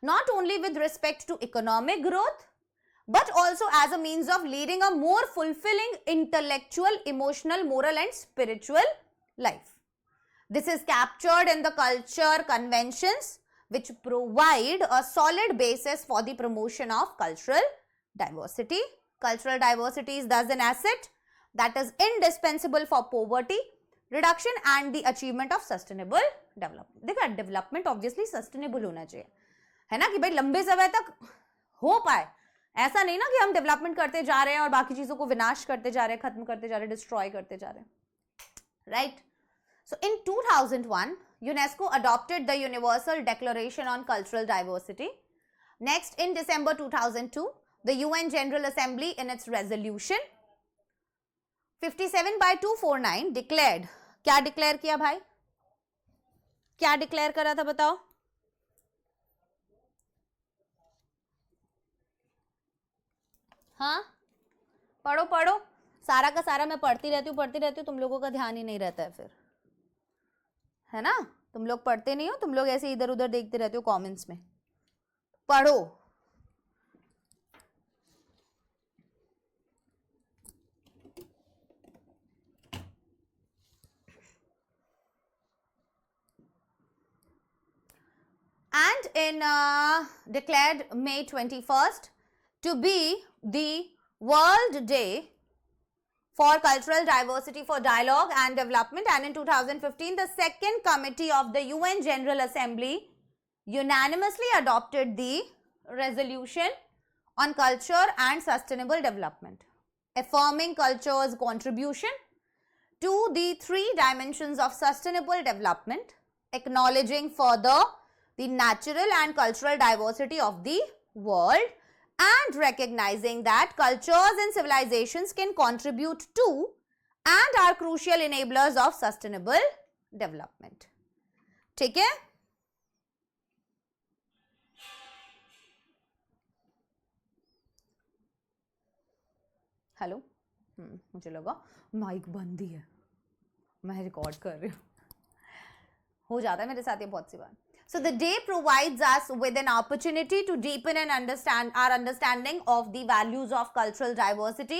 Not only with respect to economic growth but also as a means of leading a more fulfilling intellectual, emotional, moral and spiritual life. This is captured in the culture conventions which provide a solid basis for the promotion of cultural diversity. Cultural diversity is thus an asset that is indispensable for poverty reduction and the achievement of sustainable development. देखा, development obviously sustainable होना चाहिए, है ना, कि भाई लंबे समय तक हो पाए. ऐसा नहीं ना कि हम डेवलपमेंट करते जा रहे हैं और बाकी चीजों को विनाश करते जा रहे हैं, खत्म करते जा रहे हैं, डिस्ट्रॉय करते जा रहे हैं, right. So in 2001 UNESCO adopted the universal declaration on cultural diversity. Next, in December 2002 the UN general assembly in its resolution 57/249 declared. क्या डिक्लेयर किया भाई? क्या डिक्लेयर करा था बताओ? हाँ पढ़ो पढ़ो, सारा का सारा मैं पढ़ती रहती हूँ, तुम लोगों का ध्यान ही नहीं रहता है फिर, है ना? तुम लोग पढ़ते नहीं हो, तुम लोग ऐसे इधर उधर देखते रहते हो कमेंट्स में। पढ़ो। And in declared May 21st to be the World Day for Cultural Diversity for Dialogue and Development, and in 2015 the second committee of the UN General Assembly unanimously adopted the resolution on culture and sustainable development, affirming culture's contribution to the 3 dimensions of sustainable development, acknowledging further the natural and cultural diversity of the world, and recognizing that cultures and civilizations can contribute to and are crucial enablers of sustainable development. ठीक है? Hello, मुझे लगा mic बंद ही है, मैं record कर रही हूँ, हो जाता है मेरे साथ ये बहुत सी बार. So the day provides us with an opportunity to deepen and understand our understanding of the values of cultural diversity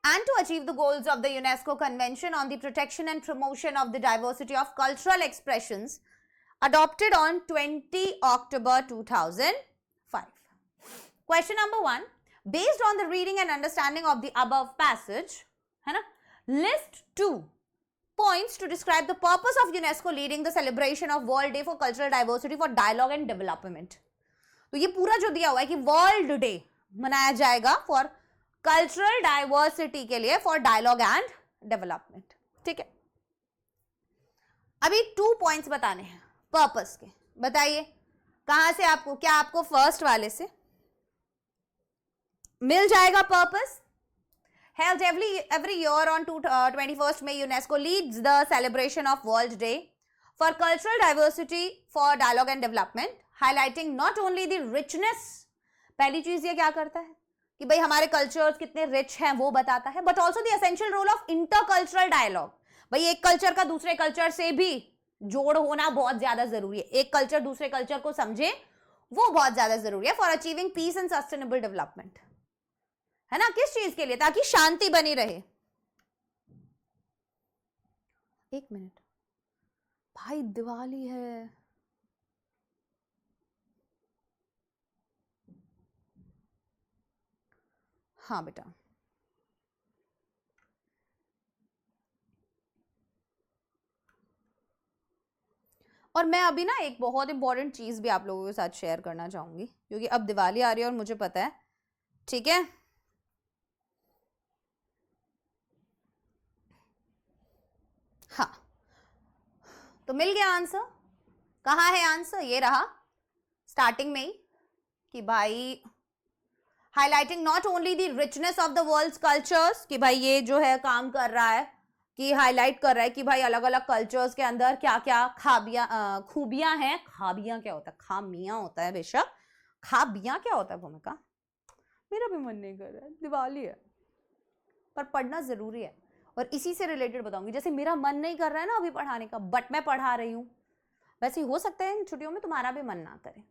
and to achieve the goals of the UNESCO Convention on the Protection and Promotion of the Diversity of Cultural Expressions, adopted on 20 October 2005. Question number 1. Based on the reading and understanding of the above passage, है ना, list 2 points to describe the purpose of UNESCO leading the celebration of World Day for Cultural Diversity for Dialogue and Development. तो ये पूरा जो दिया हुआ है कि वर्ल्ड डे मनाया जाएगा फॉर कल्चरल डाइवर्सिटी के लिए, फॉर डायलॉग एंड डेवलपमेंट. ठीक है, अभी 2 पॉइंट्स बताने हैं पर्पस के. बताइए कहां से आपको, क्या आपको फर्स्ट वाले से मिल जाएगा purpose? Held every year on 21st May, UNESCO leads the celebration of World Day for Cultural Diversity for Dialogue and Development, highlighting not only the richness, पहली चीज ये क्या करता है कि भाई हमारे कल्चर्स कितने रिच हैं वो बताता है, but also the essential role of intercultural dialogue. भाई एक कल्चर का दूसरे कल्चर से भी जोड़ होना बहुत ज्यादा जरूरी है, एक कल्चर दूसरे कल्चर को समझे वो बहुत ज्यादा जरूरी है for achieving peace and sustainable development, है ना? किस चीज के लिए? ताकि शांति बनी रहे. एक मिनट भाई, दिवाली है. हाँ बेटा, और मैं अभी ना एक बहुत इंपॉर्टेंट चीज भी आप लोगों के साथ शेयर करना चाहूंगी, क्योंकि अब दिवाली आ रही है और मुझे पता है. ठीक है, हाँ तो मिल गया आंसर. कहाँ है आंसर? ये रहा स्टार्टिंग में ही कि भाई highlighting not only the richness of the world's cultures, कि भाई ये जो है काम कर रहा है कि हाईलाइट कर रहा है कि भाई अलग अलग कल्चर्स के अंदर क्या क्या खूबियां हैं. खाबियां क्या होता है? खामियां होता है बेशक. खाबियां क्या होता है भूमिका? मेरा भी मन नहीं कर रहा है, दिवाली है, पर पढ़ना जरूरी है. और इसी से रिलेटेड बताऊंगी, जैसे मेरा मन नहीं कर रहा है ना अभी पढ़ाने का, बट मैं पढ़ा रही हूँ, वैसे हो सकता है इन छुट्टियों में तुम्हारा भी मन ना करे.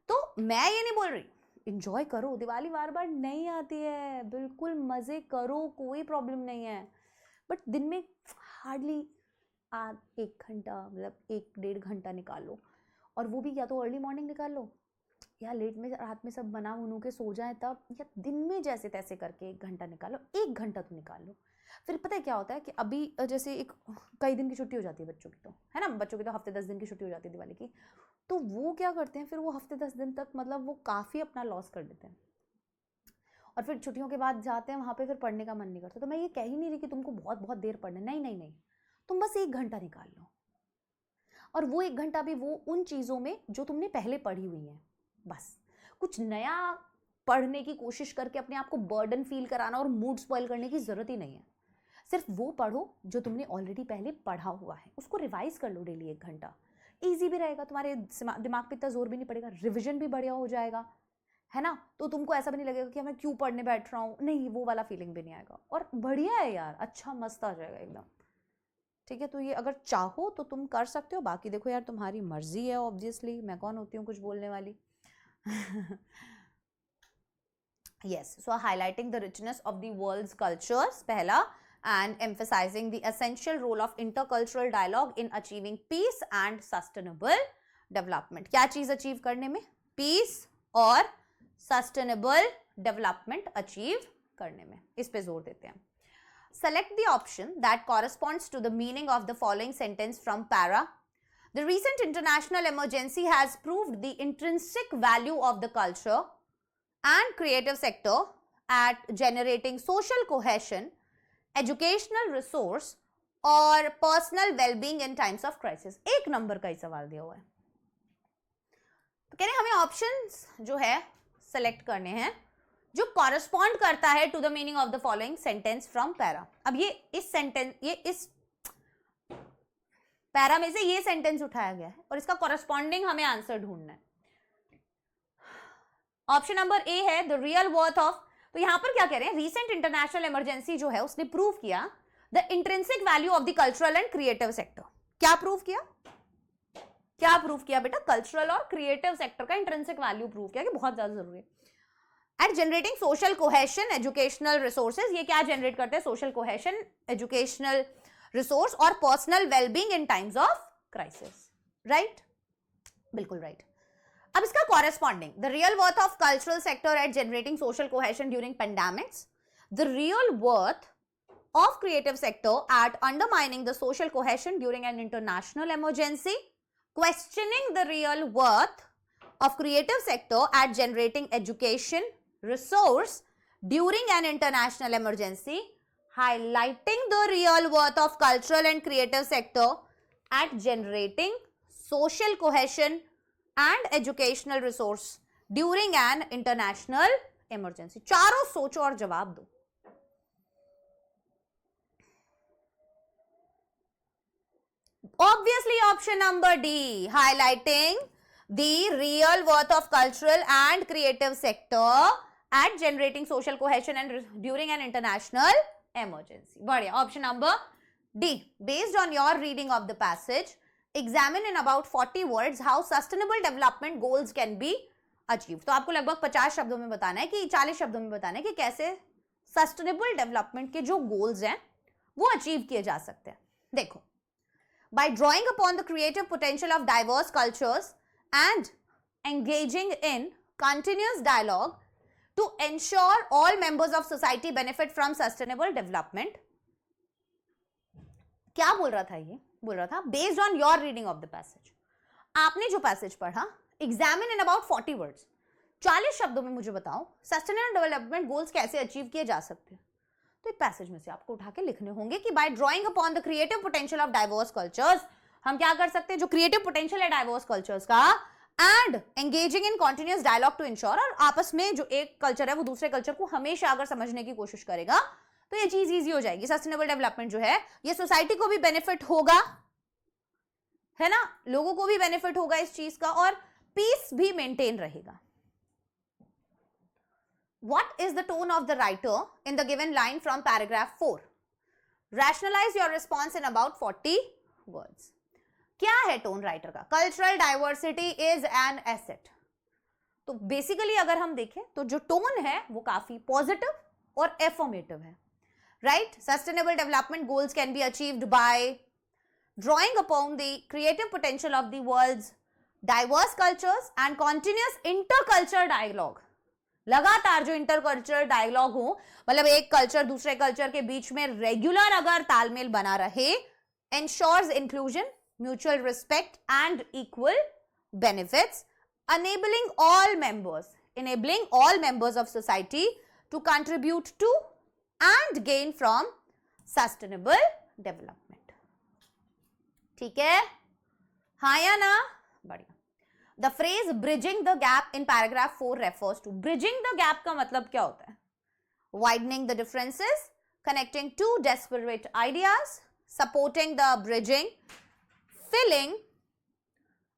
तो मैं ये नहीं बोल रही, इंजॉय करो, दिवाली बार बार नहीं आती है, बिल्कुल मजे करो, कोई प्रॉब्लम नहीं है, बट दिन में हार्डली 1 घंटा, मतलब 1-1.5 घंटा निकालो, और वो भी या तो अर्ली मॉर्निंग निकाल लो या लेट में रात में सब बना बनू के सो जाए तब, या दिन में जैसे तैसे करके 1 घंटा निकालो. 1 घंटा तो निकाल लो. फिर पता है क्या होता है कि अभी जैसे एक कई दिन की छुट्टी हो जाती है बच्चों की, तो है ना, बच्चों की तो हफ्ते 10 दिन की छुट्टी हो जाती है दिवाली की, तो वो क्या करते हैं फिर वो हफ्ते 10 दिन तक मतलब वो काफ़ी अपना लॉस कर देते हैं, और फिर छुट्टियों के बाद जाते हैं वहाँ पे, फिर पढ़ने का मन नहीं करता. तो मैं ये कह ही नहीं रही कि तुमको बहुत बहुत देर पढ़ना, नहीं नहीं नहीं, तुम बस 1 घंटा निकाल लो, और वो 1 घंटा भी वो उन चीज़ों में जो तुमने पहले पढ़ी हुई हैं. बस कुछ नया पढ़ने की कोशिश करके अपने आप को बर्डन फील कराना और मूड स्पॉइल करने की ज़रूरत ही नहीं है. सिर्फ वो पढ़ो जो तुमने ऑलरेडी पहले पढ़ा हुआ है, उसको रिवाइज कर लो डेली 1 घंटा. इजी भी रहेगा, तुम्हारे दिमाग पे इतना जोर भी नहीं पड़ेगा, रिविजन भी बढ़िया हो जाएगा, है ना। तो तुमको ऐसा भी नहीं लगेगा कि मैं क्यों पढ़ने बैठ रहा हूँ, नहीं वो वाला फीलिंग भी नहीं आएगा, और बढ़िया है यार, अच्छा मस्त आ जाएगा एकदम। ठीक है, तो ये अगर चाहो तो तुम कर सकते हो, बाकी देखो यार तुम्हारी मर्जी है, ऑब्वियसली मैं कौन होती हूँ कुछ बोलने वाली। yes, so highlighting the richness of the world's cultures पहला, and emphasizing the essential role of intercultural dialogue in achieving peace and sustainable development। क्या चीज अचीव करने में? पीस और सस्टेनेबल डेवलपमेंट अचीव करने में, इस पे जोर देते हैं। Select the option that corresponds to the meaning of the following sentence from para. The recent international emergency has proved the intrinsic value of the culture and creative sector at generating social cohesion, educational resource और personal well-being in times of crisis। एक number का ही सवाल दिया हुआ है, तो कह रहे हैं हमें ऑप्शंस जो है सेलेक्ट करने हैं जो कॉरेस्पॉन्ड करता है to the meaning of the following sentence from para. अब ये इस सेंटेंस, ये इस पैरा में से ये सेंटेंस उठाया गया है और इसका कॉरेस्पॉन्डिंग हमें आंसर ढूंढना है। ऑप्शन नंबर ए है द रियल वर्थ ऑफ, तो यहां पर क्या कह रहे हैं, रीसेंट इंटरनेशनल इमरजेंसी जो है उसने प्रूव किया the intrinsic value of the cultural and creative sector. क्या प्रूव किया? क्या प्रूव किया बेटा? कल्चरल और क्रिएटिव सेक्टर का इंट्रिंसिक वैल्यू प्रूव किया, कि बहुत ज्यादा जरूरी है। At generating social cohesion, educational resources, ये क्या जनरेट करते हैं? सोशल कोहेशन, एजुकेशनल रिसोर्स और personal wellbeing in times of crisis. Right, बिल्कुल राइट। अब इसका corresponding, the real worth of cultural sector at generating social cohesion during pandemics, the real worth of creative sector at undermining the social cohesion during an international emergency, questioning the real worth of creative sector at generating education resource during an international emergency, highlighting the real worth of cultural and creative sector at generating social cohesion and educational resource during an international emergency। चारों सोचो और जवाब दो। Obviously option number D, highlighting the real worth of cultural and creative sector at generating social cohesion and during an international emergency। बढ़िया, option number D, based on your reading of the passage, examine in about 40 words how sustainable development goals can be achieved। तो आपको लगभग 50 शब्दों में बताना है, कि 40 शब्दों में बताना है कि कैसे सस्टेनेबल डेवलपमेंट के जो गोल्स हैं वो अचीव किए जा सकते हैं। देखो, by drawing upon the creative potential of diverse cultures and engaging in continuous dialogue to ensure all members of society benefit from sustainable development। क्या बोल रहा था ये? बोल रहा था based on your reading of the passage, आपने जो पैसेज पढ़ा, examine in about 40 words, 40 शब्दों में मुझे बताओ सस्टेनेबल डेवलपमेंट गोल्स कैसे अचीव किए जा सकते हैं। तो एक पैसेज में से आपको उठा के लिखने होंगे कि by drawing upon the creative potential of diverse cultures, हम क्या कर सकते हैं, जो क्रिएटिव पोटेंशियल है डाइवर्स कल्चर्स का, and engaging in continuous dialogue to ensure, और आपस में जो एक कल्चर है वो दूसरे कल्चर को हमेशा अगर समझने की कोशिश करेगा तो ये चीज इजी हो जाएगी। सस्टेनेबल डेवलपमेंट जो है ये सोसाइटी को भी बेनिफिट होगा, है ना, लोगों को भी बेनिफिट होगा इस चीज का, और पीस भी मेंटेन रहेगा। What is the tone of the writer in the given line from paragraph 4? Rationalize your response in about 40 words। क्या है टोन राइटर का? Cultural diversity is an asset. तो बेसिकली अगर हम देखें तो जो टोन है वो काफी पॉजिटिव और एफर्मेटिव है। Right, sustainable development goals can be achieved by drawing upon the creative potential of the world's diverse cultures and continuous intercultural dialogue. लगातार जो इंटरकल्चरल डायलॉग हो, मतलब एक कल्चर दूसरे कल्चर के बीच में रेगुलर अगर तालमेल बना रहे, ensures inclusion, mutual respect and equal benefits, enabling all members of society to contribute to and gain from sustainable development। ठीक है, हाँ या ना? बढ़िया। The phrase bridging the gap in paragraph 4 refers to, bridging the gap का मतलब क्या होता है? Widening the differences, connecting two disparate ideas, supporting the bridging, filling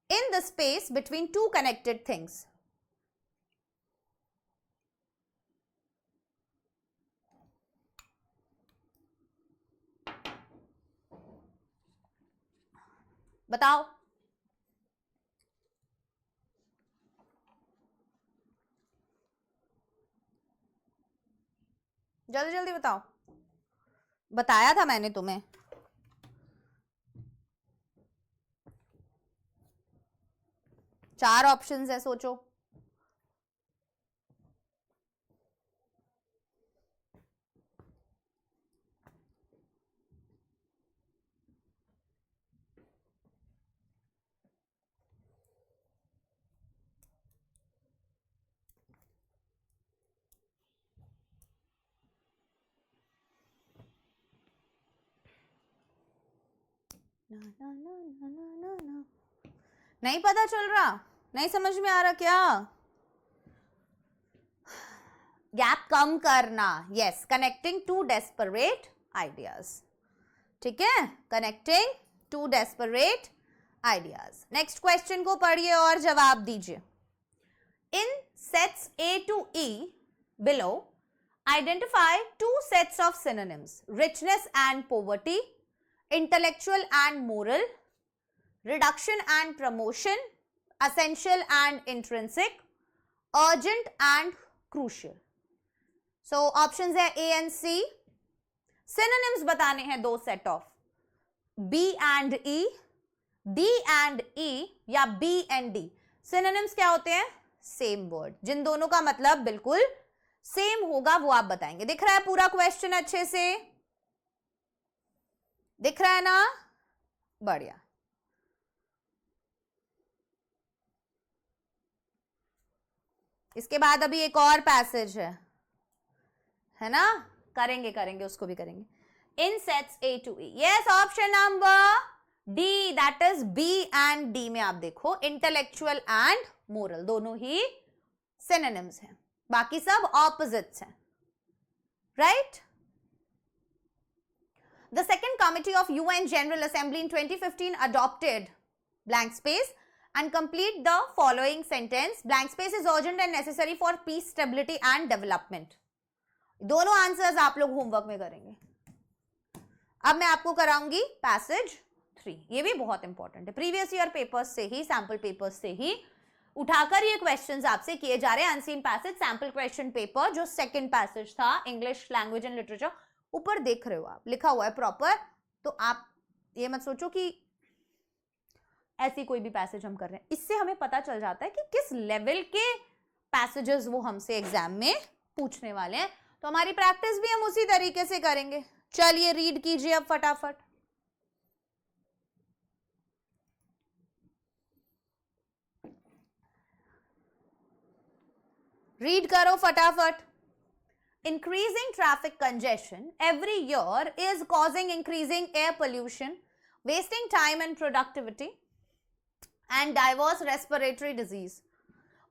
in the space between two connected things. बताओ. जल्दी जल्दी बताओ. बताया था मैंने तुम्हें. चार ऑप्शंस है, सोचो. नहीं पता चल रहा? नहीं समझ में आ रहा क्या? गैप कम करना. Yes, connecting to desperate ideas. ठीक है, connecting to desperate ideas. Next question को पढ़िए और जवाब दीजिए. In sets A to E below, identify two sets of synonyms: richness and poverty, intellectual and moral, reduction and promotion, essential and intrinsic, urgent and crucial. So options है A and C. Synonyms बताने हैं दो set of B and E, D and E या B and D. Synonyms क्या होते हैं? Same word, जिन दोनों का मतलब बिल्कुल सेम होगा वो आप बताएंगे. दिख रहा है पूरा क्वेश्चन अच्छे से? दिख रहा है ना? बढ़िया. इसके बाद अभी एक और पैसेज है ना? करेंगे करेंगे उसको भी करेंगे. In sets A to E. Yes, option number D, that is B and D में आप देखो इंटेलेक्चुअल एंड मोरल दोनों ही सिनोनिम्स हैं, बाकी सब ऑपोजिट्स हैं. Right? The second committee of UN General Assembly in 2015 adopted blank space and complete the following sentence. Blank space is urgent and necessary for peace, stability and development. दोनों answers आप लोग homework में करेंगे. अब मैं आपको कराऊंगी passage 3. ये भी बहुत इंपॉर्टेंट है. प्रीवियस ईयर पेपर्स से ही, सैंपल पेपर्स से ही उठाकर ये क्वेश्चंस आपसे किए जा रहे हैं. Unseen passage sample question paper, जो सेकंड पैसेज था, इंग्लिश लैंग्वेज एंड लिटरेचर, ऊपर देख रहे हो आप, लिखा हुआ है प्रॉपर. तो आप ये मत सोचो कि ऐसी कोई भी पैसेज हम कर रहे हैं. इससे हमें पता चल जाता है कि किस लेवल के पैसेजेस वो हमसे एग्जाम में पूछने वाले हैं. तो हमारी प्रैक्टिस भी हम उसी तरीके से करेंगे. चलिए रीड कीजिए अब फटाफट. रीड करो फटाफट. Increasing traffic congestion every year is causing increasing air pollution, wasting time and productivity, and diverse respiratory disease.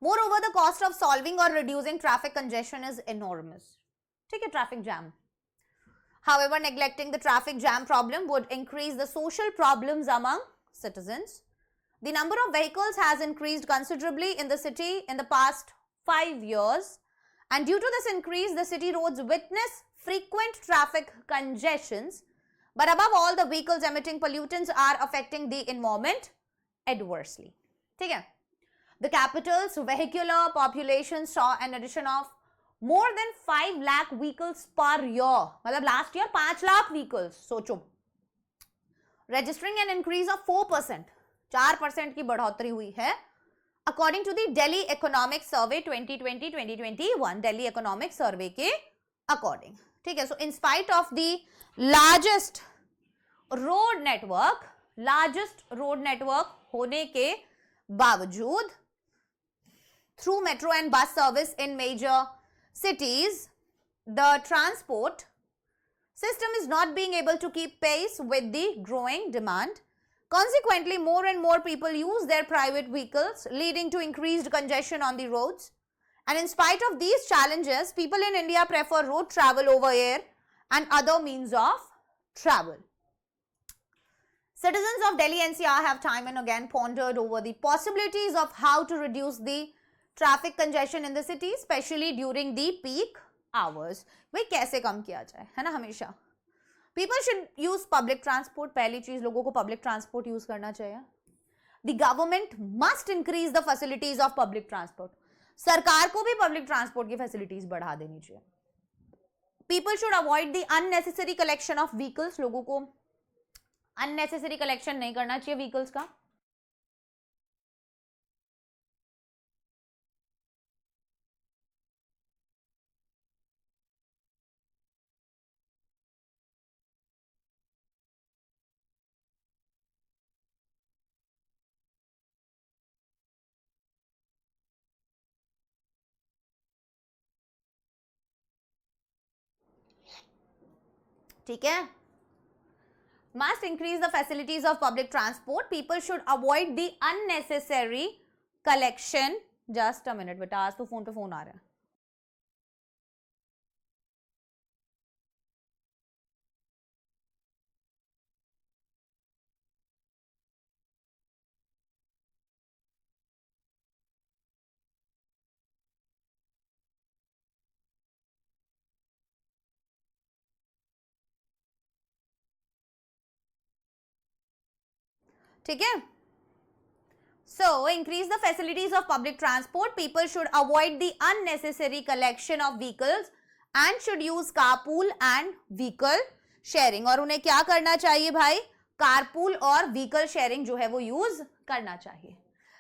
Moreover, the cost of solving or reducing traffic congestion is enormous. ठीक है, traffic jam. However, neglecting the traffic jam problem would increase the social problems among citizens. The number of vehicles has increased considerably in the city in the past 5 years. And due to this increase, the city roads witness frequent traffic congestions. But above all, the vehicles emitting pollutants are affecting the environment adversely. ठीक है? The capital's vehicular population saw an addition of more than 5 lakh vehicles per year. मतलब last year 5 lakh vehicles. सोचो. Registering an increase of 4%. 4% की बढ़ोतरी हुई है. According to the Delhi Economic Survey 2020-2021, Delhi Economic Survey के according. ठीक है? So in spite of the largest road network होने के बावजूद, through metro and bus service in major cities, the transport system is not being able to keep pace with the growing demand. Consequently, more and more people use their private vehicles, leading to increased congestion on the roads. And in spite of these challenges, people in India prefer road travel over air and other means of travel. Citizens of Delhi NCR have time and again pondered over the possibilities of how to reduce the traffic congestion in the city, especially during the peak hours. भाई कैसे कम किया जाए, है ना? हमेशा people should use public transport. पहली चीज लोगों को public transport use करना चाहिए. The government must increase the facilities of public transport. सरकार को भी public transport की facilities बढ़ा देनी चाहिए. People should avoid the unnecessary collection of vehicles. लोगों को अननेसेसरी कलेक्शन नहीं करना चाहिए व्हीकल्स का. ठीक है. Must increase the facilities of public transport. People should avoid the unnecessary collection. Just a minute बेटा, आज तो फोन पे फोन आ रहा है. ठीक है. So, increase the facilities of public transport. People should avoid the unnecessary collection of vehicles and should use carpool and vehicle sharing. और उन्हें क्या करना चाहिए भाई? कारपूल और व्हीकल शेयरिंग जो है वो यूज करना चाहिए.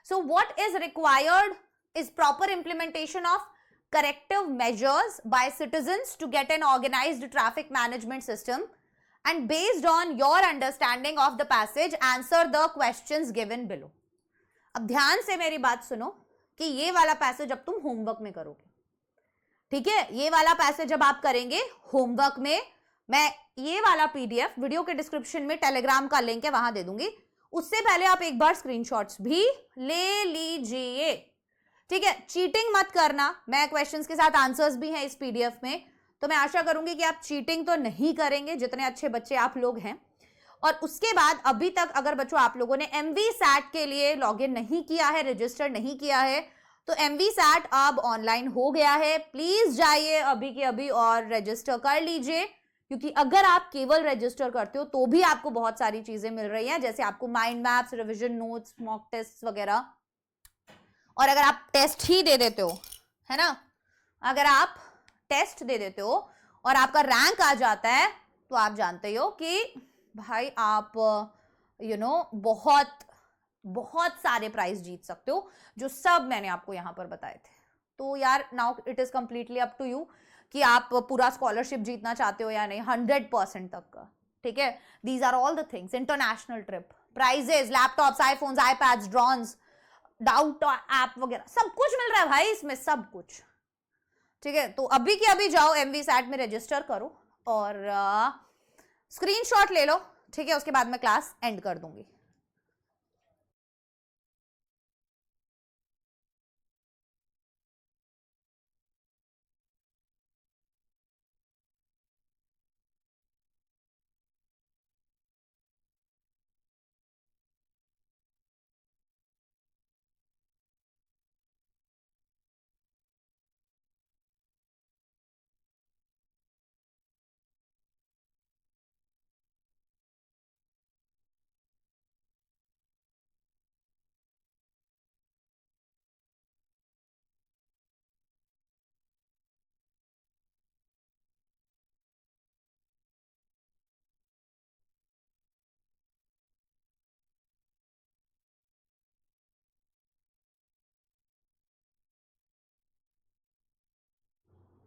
So, what is required is proper implementation of corrective measures by citizens to get an organized traffic management system. And based on your understanding of the passage, answer the questions given below. अब ध्यान से मेरी बात सुनो कि ये वाला passage अब तुम होमवर्क में करोगे. ठीक है, ये वाला पैसेज जब आप करेंगे होमवर्क में, मैं ये वाला पीडीएफ वीडियो के डिस्क्रिप्शन में टेलीग्राम का लिंक है वहां दे दूंगी. उससे पहले आप एक बार स्क्रीनशॉट्स भी ले लीजिए. ठीक है, चीटिंग मत करना. मैं क्वेश्चंस के साथ आंसर्स भी हैं इस पीडीएफ में, तो मैं आशा करूंगी कि आप चीटिंग तो नहीं करेंगे, जितने अच्छे बच्चे आप लोग हैं. और उसके बाद अभी तक अगर बच्चों आप लोगों ने MVSAT के लिए लॉगिन नहीं किया है, रजिस्टर नहीं किया है, तो MVSAT अब ऑनलाइन हो गया है. प्लीज जाइए अभी के अभी और रजिस्टर कर लीजिए, क्योंकि अगर आप केवल रजिस्टर करते हो तो भी आपको बहुत सारी चीजें मिल रही हैं, जैसे आपको mind maps, revision notes, mock test वगैरह. और अगर आप टेस्ट ही दे देते हो, है ना, अगर आप टेस्ट दे देते हो और आपका रैंक आ जाता है, तो आप जानते हो कि भाई आप बहुत बहुत सारे प्राइज जीत सकते हो, जो सब मैंने आपको यहां पर बताए थे. तो यार now it is completely up to you कि आप पूरा स्कॉलरशिप जीतना चाहते हो या नहीं, 100% तक का. ठीक है, these are all the things. International trip, prizes, laptops, iPhones, iPads, drones, doubt app वगैरह सब कुछ मिल रहा है भाई इसमें, सब कुछ. ठीक है, तो अभी के अभी जाओ MVSAT में रजिस्टर करो और स्क्रीनशॉट ले लो. ठीक है, उसके बाद मैं क्लास एंड कर दूंगी.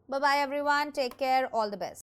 Bye bye everyone, take care, all the best.